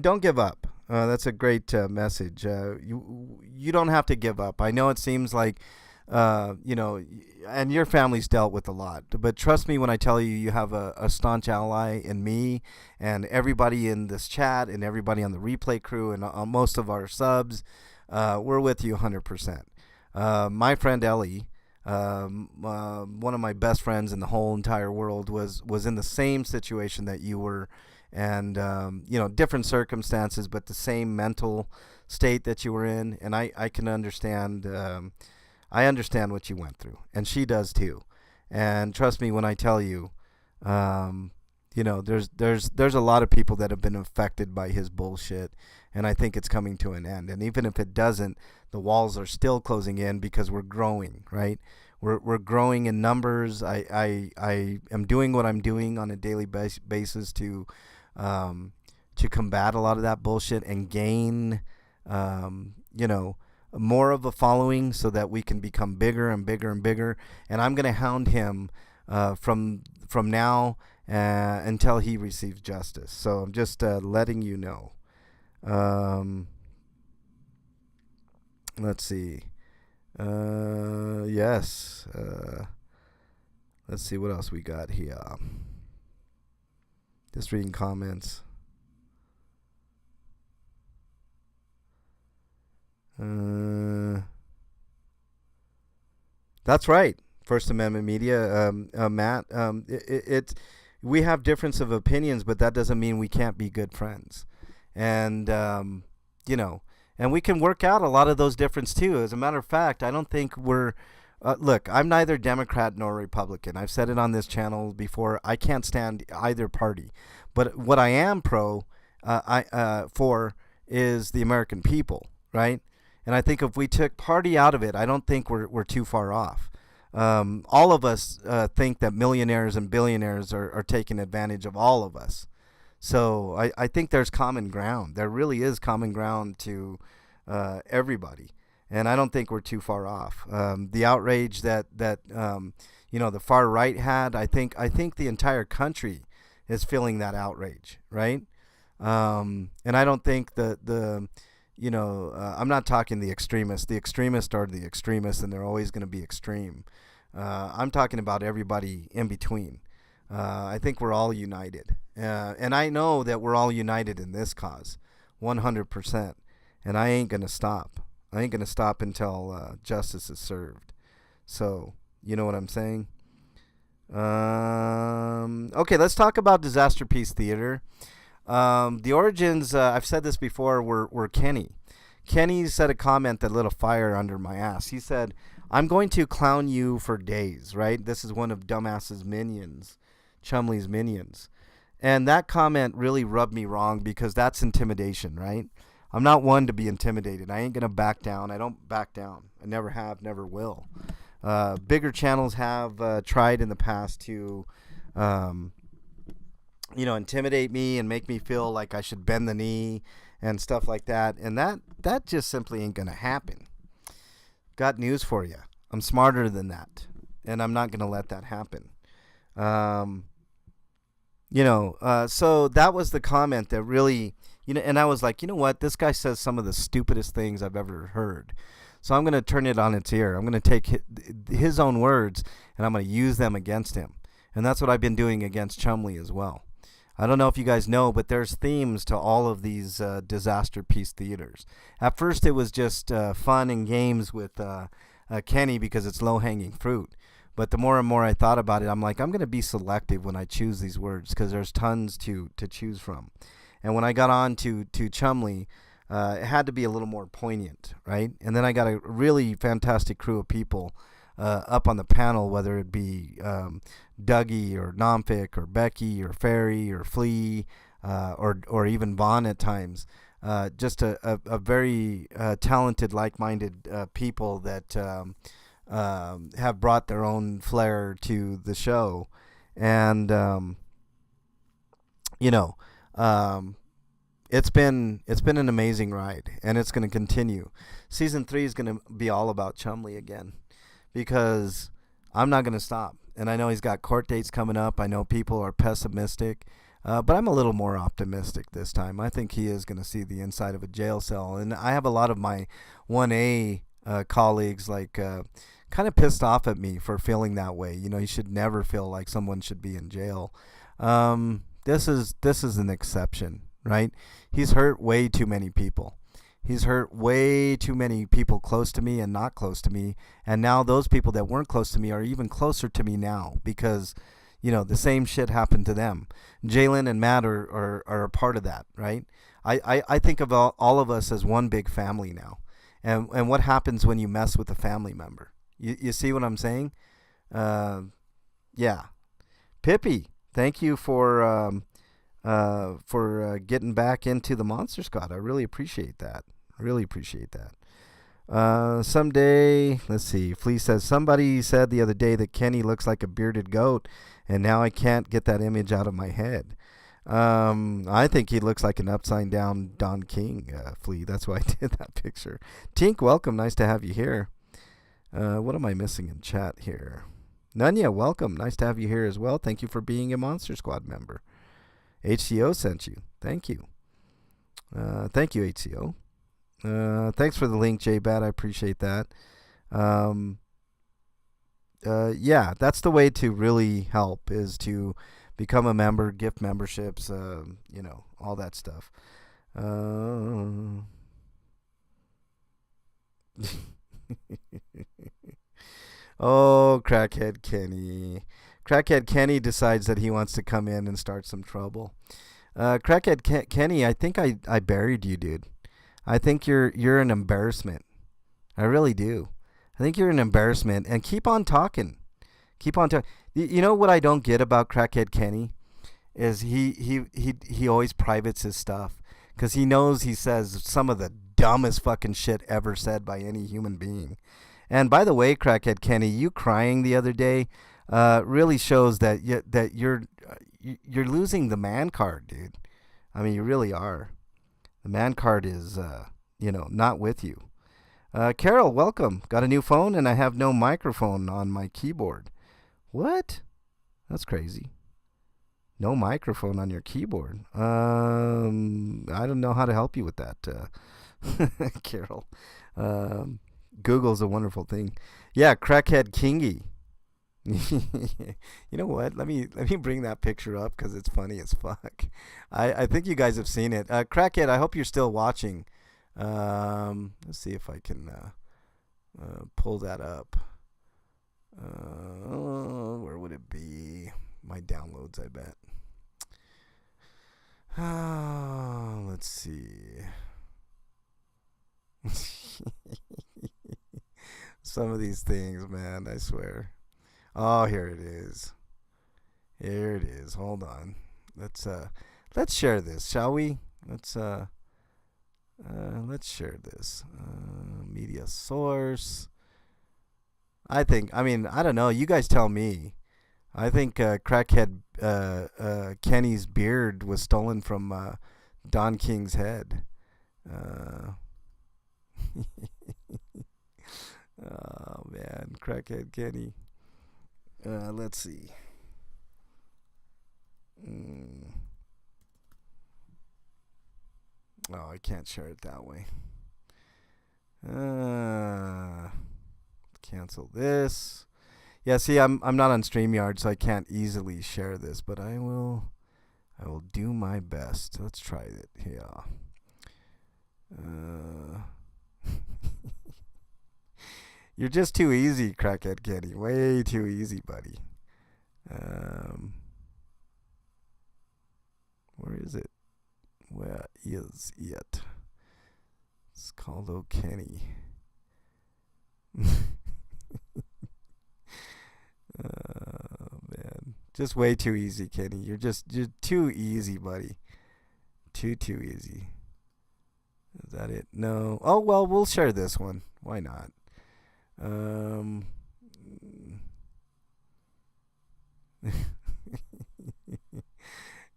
don't give up. That's a great message. You don't have to give up. I know it seems like, and your family's dealt with a lot, but trust me when I tell you, you have a staunch ally in me and everybody in this chat and everybody on the replay crew and most of our subs. We're with you 100%. My friend Ellie, one of my best friends in the whole entire world, was in the same situation that you were, and different circumstances, but the same mental state that you were in, and I can understand. I understand what you went through, and she does too. And trust me when I tell you, there's a lot of people that have been affected by his bullshit, and I think it's coming to an end. And even if it doesn't, the walls are still closing in because we're growing, right? We're growing in numbers. I am doing what I'm doing on a daily basis to combat a lot of that bullshit and gain, more of a following so that we can become bigger and bigger and bigger. And I'm going to hound him from now until he receives justice. So I'm just letting you know. Let's see. Yes. Let's see what else we got here. Just reading comments. That's right. First Amendment Media, Matt. We have difference of opinions, but that doesn't mean we can't be good friends. And and we can work out a lot of those differences too. As a matter of fact, I don't think we're. Look, I'm neither Democrat nor Republican. I've said it on this channel before. I can't stand either party. But what I am for is the American people, right? And I think if we took party out of it, I don't think we're too far off. All of us think that millionaires and billionaires are taking advantage of all of us. So I think there's common ground. There really is common ground to everybody. And I don't think we're too far off. The outrage that the far right had, I think the entire country is feeling that outrage, right? And I don't think I'm not talking the extremists. The extremists are the extremists, and they're always going to be extreme. I'm talking about everybody in between. I think we're all united. And I know that we're all united in this cause, 100%. And I ain't going to stop. I ain't going to stop until justice is served. So, you know what I'm saying? Okay, let's talk about Disasterpiece Theater. The origins, I've said this before, were Kenny. Kenny said a comment that lit a fire under my ass. He said, "I'm going to clown you for days," right? This is one of Dumbass's minions, Chumley's minions. And that comment really rubbed me wrong because that's intimidation, right? I'm not one to be intimidated. I ain't going to back down. I don't back down. I never have, never will. Bigger channels have tried in the past to intimidate me and make me feel like I should bend the knee and stuff like that. And that just simply ain't going to happen. Got news for you. I'm smarter than that. And I'm not going to let that happen. So that was the comment that really, and I was like, you know what? This guy says some of the stupidest things I've ever heard. So I'm going to turn it on its ear. I'm going to take his own words and I'm going to use them against him. And that's what I've been doing against Chumley as well. I don't know if you guys know, but there's themes to all of these Disasterpiece theaters. At first, it was just fun and games with Kenny because it's low-hanging fruit. But the more and more I thought about it, I'm like, I'm going to be selective when I choose these words because there's tons to choose from. And when I got on to Chumley, it had to be a little more poignant, right? And then I got a really fantastic crew of people up on the panel, whether it be Dougie or Nomfic or Becky or Ferry or Flea or even Vaughn at times. Just a very talented, like-minded people that have brought their own flair to the show. And, it's been an amazing ride, and it's going to continue. Season 3 is going to be all about Chumley again because I'm not going to stop. And I know he's got court dates coming up. I know people are pessimistic, but I'm a little more optimistic this time. I think he is going to see the inside of a jail cell. And I have a lot of my 1A colleagues kind of pissed off at me for feeling that way. You should never feel like someone should be in jail. This is an exception, right? He's hurt way too many people. He's hurt way too many people close to me and not close to me. And now those people that weren't close to me are even closer to me now because, the same shit happened to them. Jalen and Matt are a part of that, right? I think of all of us as one big family now. And what happens when you mess with a family member? You see what I'm saying? Yeah. Pippi, thank you for getting back into the Monster Squad. I really appreciate that. Someday, let's see. Flea says, somebody said the other day that Kenny looks like a bearded goat, and now I can't get that image out of my head. I think he looks like an upside down Don King, Flea. That's why I did that picture. Tink, welcome. Nice to have you here. What am I missing in chat here? Nunya, welcome. Nice to have you here as well. Thank you for being a Monster Squad member. HCO sent you. Thank you. Thank you, HCO. Thanks for the link, JBat. I appreciate that. Yeah, that's the way to really help, is to become a member, gift memberships, all that stuff. Oh, Crackhead Kenny. Crackhead Kenny decides that he wants to come in and start some trouble. Crackhead Kenny, I think I buried you, dude. I think you're an embarrassment. I really do. I think you're an embarrassment. And keep on talking. You know what I don't get about Crackhead Kenny is he always privates his stuff, because he knows he says some of the dumbest fucking shit ever said by any human being. And by the way, Crackhead Kenny, you crying the other day really shows that you're losing the man card, dude. I mean, you really are. The man card is not with you. Carol, welcome. Got a new phone and I have no microphone on my keyboard. What? That's crazy. No microphone on your keyboard. I don't know how to help you with that, Carol. Google's a wonderful thing. Yeah, Crackhead Kingy. You know what? Let me bring that picture up because it's funny as fuck. I think you guys have seen it. Crackhead, I hope you're still watching. Let's see if I can pull that up. Where would it be? My downloads, I bet. Let's see. Some of these things, man, I swear. Oh, here it is. Hold on. Let's share this, shall we? Let's share this. Media source. I don't know. You guys tell me. I think Crackhead Kenny's beard was stolen from Don King's head. Oh, man. Crackhead Kenny. Let's see. Oh, I can't share it that way. Cancel this. Yeah, see, I'm not on StreamYard, so I can't easily share this, but I will do my best. Let's try it here. You're just too easy, Crackhead Kenny. Way too easy, buddy. Where is it? Where is it? It's called O'Kenny. Man. Just way too easy, Kenny. You're too easy, buddy. Too easy. Is that it? No. Oh, well, we'll share this one. Why not?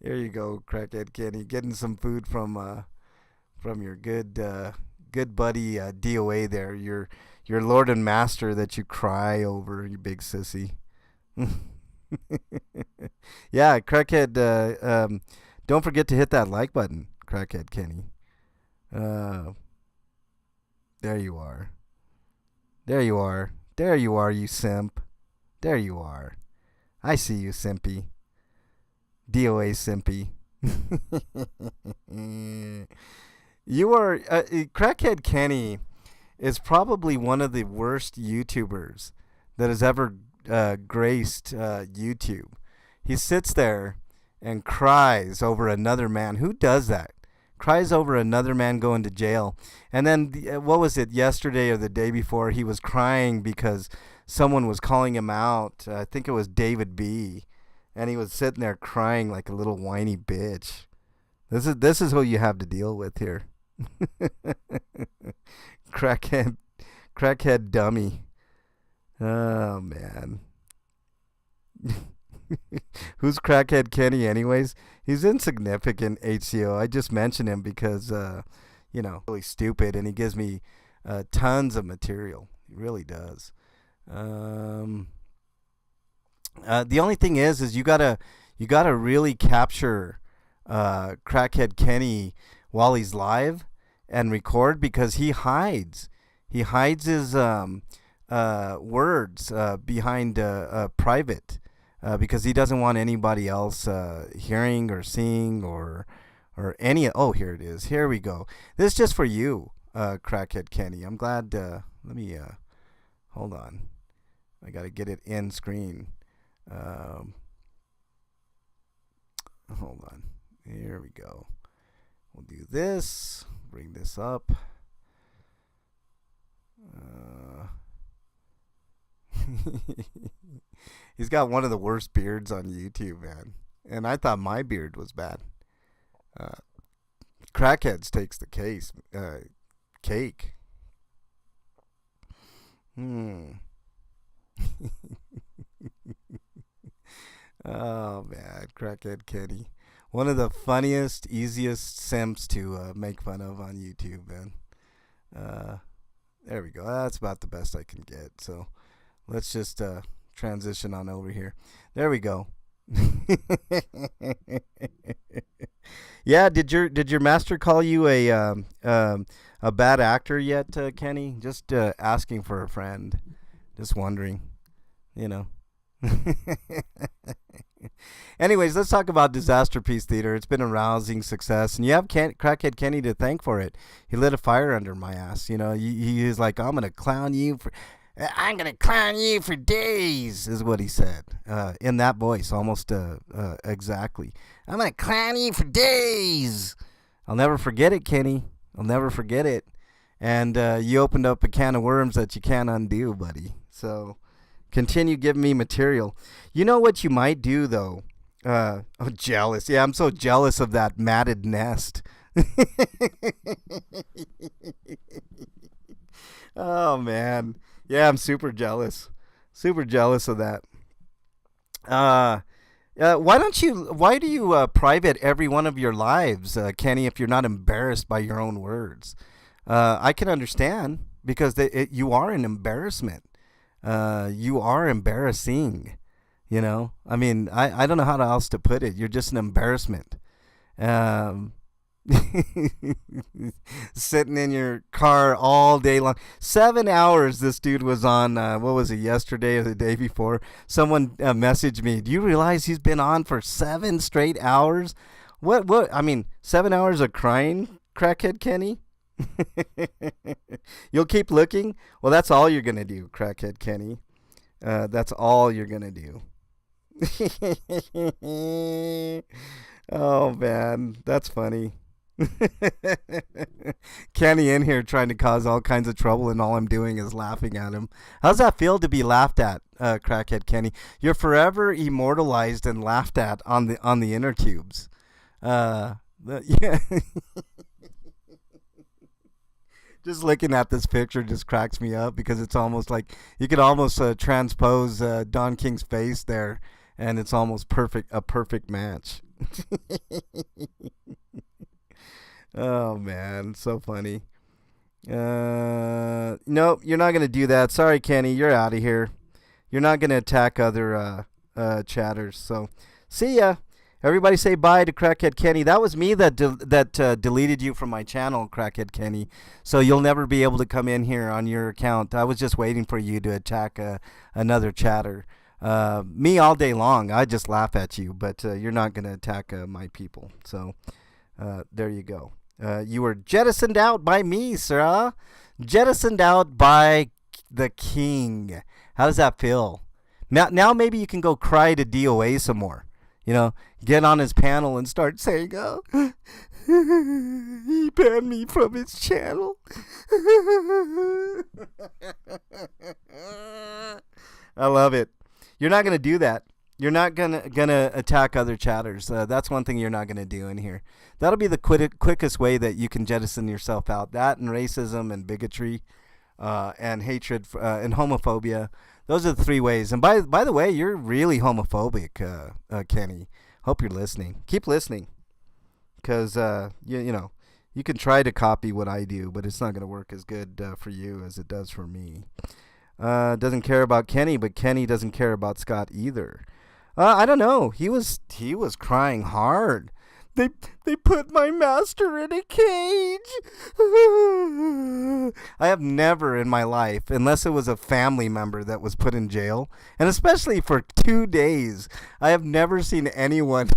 Here you go, Crackhead Kenny. Getting some food from your good buddy DOA there. Your Lord and Master that you cry over, you big sissy. Yeah, Crackhead. Don't forget to hit that like button, Crackhead Kenny. There you are. There you are, you simp. There you are. I see you, simpy. DOA simpy. You are... Crackhead Kenny is probably one of the worst YouTubers that has ever graced YouTube. He sits there and cries over another man. Who does that? Cries over another man going to jail. And then, what was it, yesterday or the day before, he was crying because someone was calling him out. I think it was David B. And he was sitting there crying like a little whiny bitch. This is who you have to deal with here. Crackhead dummy. Oh, man. Who's Crackhead Kenny anyways? He's insignificant, HCO. I just mentioned him because, really stupid, and he gives me tons of material. He really does. The only thing is you gotta really capture Crackhead Kenny while he's live and record, because he hides his words behind private, because he doesn't want anybody else hearing or seeing or any. Oh, here it is. Here we go. This is just for you, Crackhead Kenny. I'm glad. Let me hold on. I gotta get it in screen. Hold on. Here we go. We'll do this. Bring this up. He's got one of the worst beards on YouTube, man. And I thought my beard was bad. Crackheads takes the cake. Oh, man. Crackhead Kenny. One of the funniest, easiest simps to make fun of on YouTube, man. There we go. That's about the best I can get. So let's just transition on over here. There we go. Yeah, did your master call you a bad actor yet, Kenny? Just asking for a friend. Just wondering, Anyways, let's talk about Disasterpiece Theater. It's been a rousing success, and you have Crackhead Kenny to thank for it. He lit a fire under my ass. He is like, I'm gonna clown you for days, is what he said, in that voice, almost exactly. I'm gonna clown you for days. I'll never forget it, Kenny. I'll never forget it. And you opened up a can of worms that you can't undo, buddy. So continue giving me material. You know what you might do, though? Jealous. Yeah, I'm so jealous of that matted nest. Oh, man. Yeah, I'm super jealous. Super jealous of that. Why do you private every one of your lives, Kenny, if you're not embarrassed by your own words? I can understand, because you are an embarrassment. You are embarrassing, I mean, I don't know how else to put it. You're just an embarrassment. Sitting in your car all day long. 7 hours this dude was on, what was it, yesterday or the day before? Someone messaged me, do you realize he's been on for 7 straight hours? What, I mean, 7 hours of crying, Crackhead Kenny? You'll keep looking? Well, that's all you're gonna do, Crackhead Kenny. That's all you're gonna do. Oh, man, that's funny. Kenny in here trying to cause all kinds of trouble, and all I'm doing is laughing at him. How's that feel to be laughed at, Crackhead Kenny? You're forever immortalized and laughed at on the inner tubes. Yeah. Just looking at this picture just cracks me up, because it's almost like you could almost transpose Don King's face there, and it's almost a perfect match. Oh, man, so funny. Nope, you're not gonna do that. Sorry, Kenny, you're out of here. You're not gonna attack other chatters. So, see ya. Everybody say bye to Crackhead Kenny. That was me that deleted you from my channel, Crackhead Kenny. So you'll never be able to come in here on your account. I was just waiting for you to attack another chatter. Me all day long. I just laugh at you, but you're not going to attack my people. So there you go. You were jettisoned out by me, sir. Jettisoned out by the king. How does that feel? Now maybe you can go cry to DOA some more. get on his panel and start saying, "Oh, he banned me from his channel." I love it. You're not gonna do that. You're not gonna attack other chatters. That's one thing you're not gonna do in here. That'll be the quickest way that you can jettison yourself out. That and racism and bigotry, and hatred and homophobia. Those are the three ways. And by the way, you're really homophobic, Kenny. Hope you're listening. Keep listening, because you can try to copy what I do, but it's not gonna work as good for you as it does for me. Doesn't care about Kenny, but Kenny doesn't care about Scott either. I don't know. He was crying hard. They put my master in a cage. I have never in my life, unless it was a family member that was put in jail, and especially for 2 days, I have never seen anyone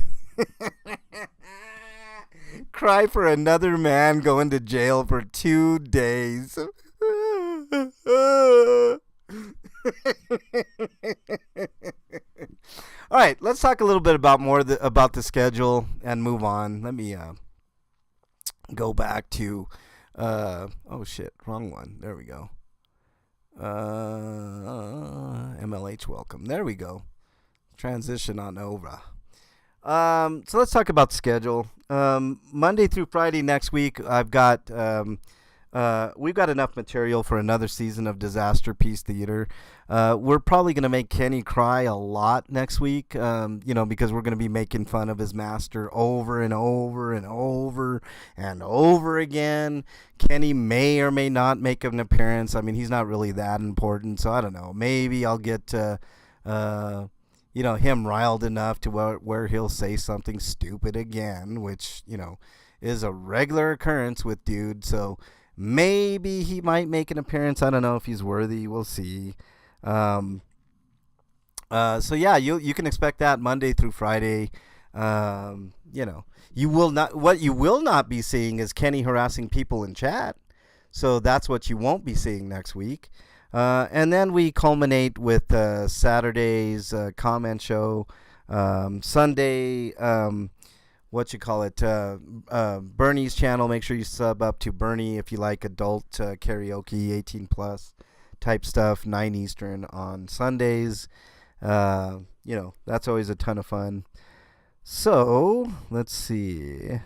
cry for another man going to jail for 2 days. All right, let's talk a little bit about about the schedule and move on. Let me go back to oh shit, wrong one. There we go. MLH welcome. There we go. Transition on over. So let's talk about schedule. Monday through Friday next week, we've got enough material for another season of Disasterpiece Theater. We're probably going to make Kenny cry a lot next week, because we're going to be making fun of his master over and over and over and over again. Kenny may or may not make an appearance. I mean, he's not really that important, so I don't know. Maybe I'll get him riled enough to where he'll say something stupid again, which, is a regular occurrence with dude, so maybe he might make an appearance. I don't know if he's worthy. We'll see. So yeah, you can expect that Monday through Friday. What you will not be seeing is Kenny harassing people in chat. So that's what you won't be seeing next week. And then we culminate with Saturday's comment show. Sunday, Bernie's channel. Make sure you sub up to Bernie if you like adult karaoke, 18 plus type stuff, 9 Eastern on Sundays. That's always a ton of fun. So let's see.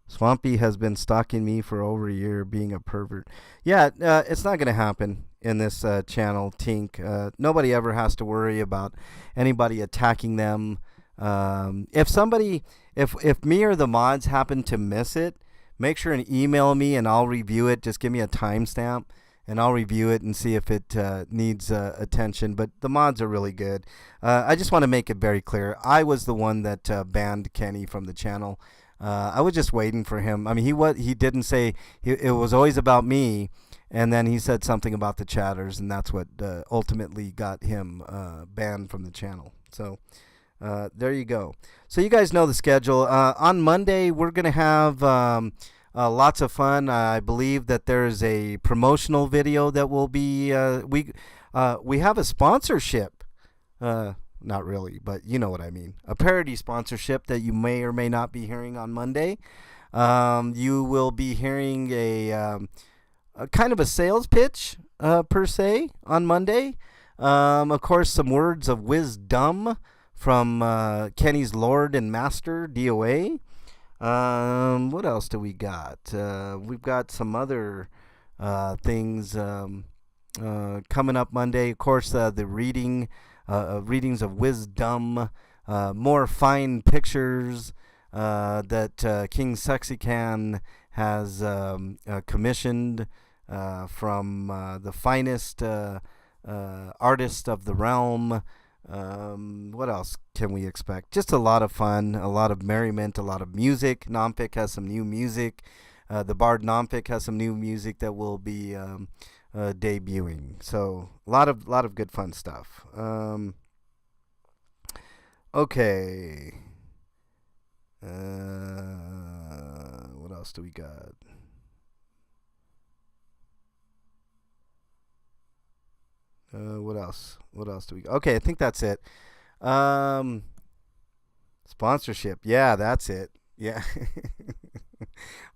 Swampy has been stalking me for over a year, being a pervert. Yeah, it's not going to happen in this channel, Tink. Nobody ever has to worry about anybody attacking them. If me or the mods happen to miss it, make sure and email me and I'll review it. Just give me a timestamp and I'll review it and see if it needs attention. But the mods are really good. I just want to make it very clear. I was the one that banned Kenny from the channel. I was just waiting for him. I mean, he didn't say it was always about me, and then he said something about the chatters, and that's what ultimately got him banned from the channel. So there you go. So you guys know the schedule. On Monday, we're going to have lots of fun. I believe that there's a promotional video that will be we have a sponsorship. Not really, but you know what I mean. A parody sponsorship that you may or may not be hearing on Monday. You will be hearing a kind of a sales pitch, per se, on Monday. Of course, some words of wisdom from Kenny's Lord and Master, DOA. What else do we got? We've got some other things coming up Monday. Of course, the readings of wisdom, more fine pictures that King Sexican has commissioned from the finest artist of the realm. What else can we expect? Just a lot of fun, a lot of merriment, a lot of music. Nompic has some new music. The Bard Nompic has some new music that will be debuting. So a lot of good fun stuff. Okay. What else do we got? What else? What else do we? Okay, I think that's it. Um, Sponsorship. Yeah, that's it. Yeah.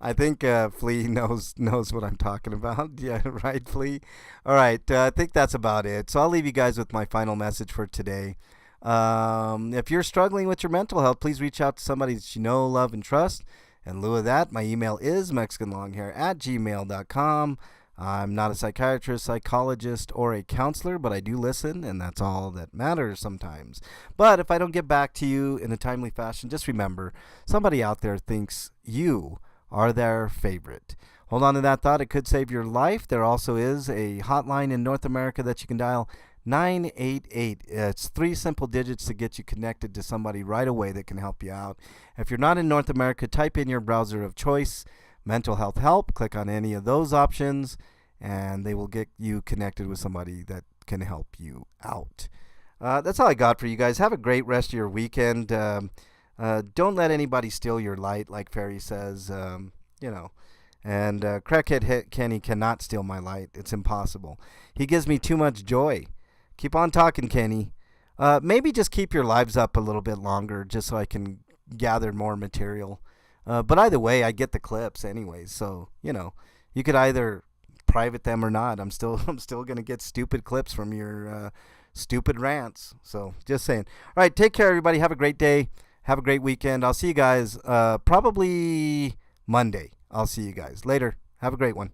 I think Flea knows what I'm talking about. Yeah, right, Flea. All right, I think that's about it. So I'll leave you guys with my final message for today. If you're struggling with your mental health, please reach out to somebody that you know, love, and trust. In lieu of that, my email is mexicanlonghair@gmail.com. I'm not a psychiatrist, psychologist, or a counselor, but I do listen, and that's all that matters sometimes. But if I don't get back to you in a timely fashion, just remember somebody out there thinks you are their favorite. Hold on to that thought. It could save your life. There also is a hotline in North America that you can dial, 988. It's 3 simple digits to get you connected to somebody right away that can help you out. If you're not in North America, type in your browser of choice, mental health help. Click on any of those options, and they will get you connected with somebody that can help you out. That's all I got for you guys. Have a great rest of your weekend. Don't let anybody steal your light, like Ferry says. You know. And Crackhead Kenny cannot steal my light. It's impossible. He gives me too much joy. Keep on talking, Kenny. Maybe just keep your lives up a little bit longer just so I can gather more material. But either way, I get the clips anyways. So, you could either private them or not. I'm still going to get stupid clips from your stupid rants. So, just saying. All right, take care, everybody. Have a great day. Have a great weekend. I'll see you guys probably Monday. I'll see you guys later. Have a great one.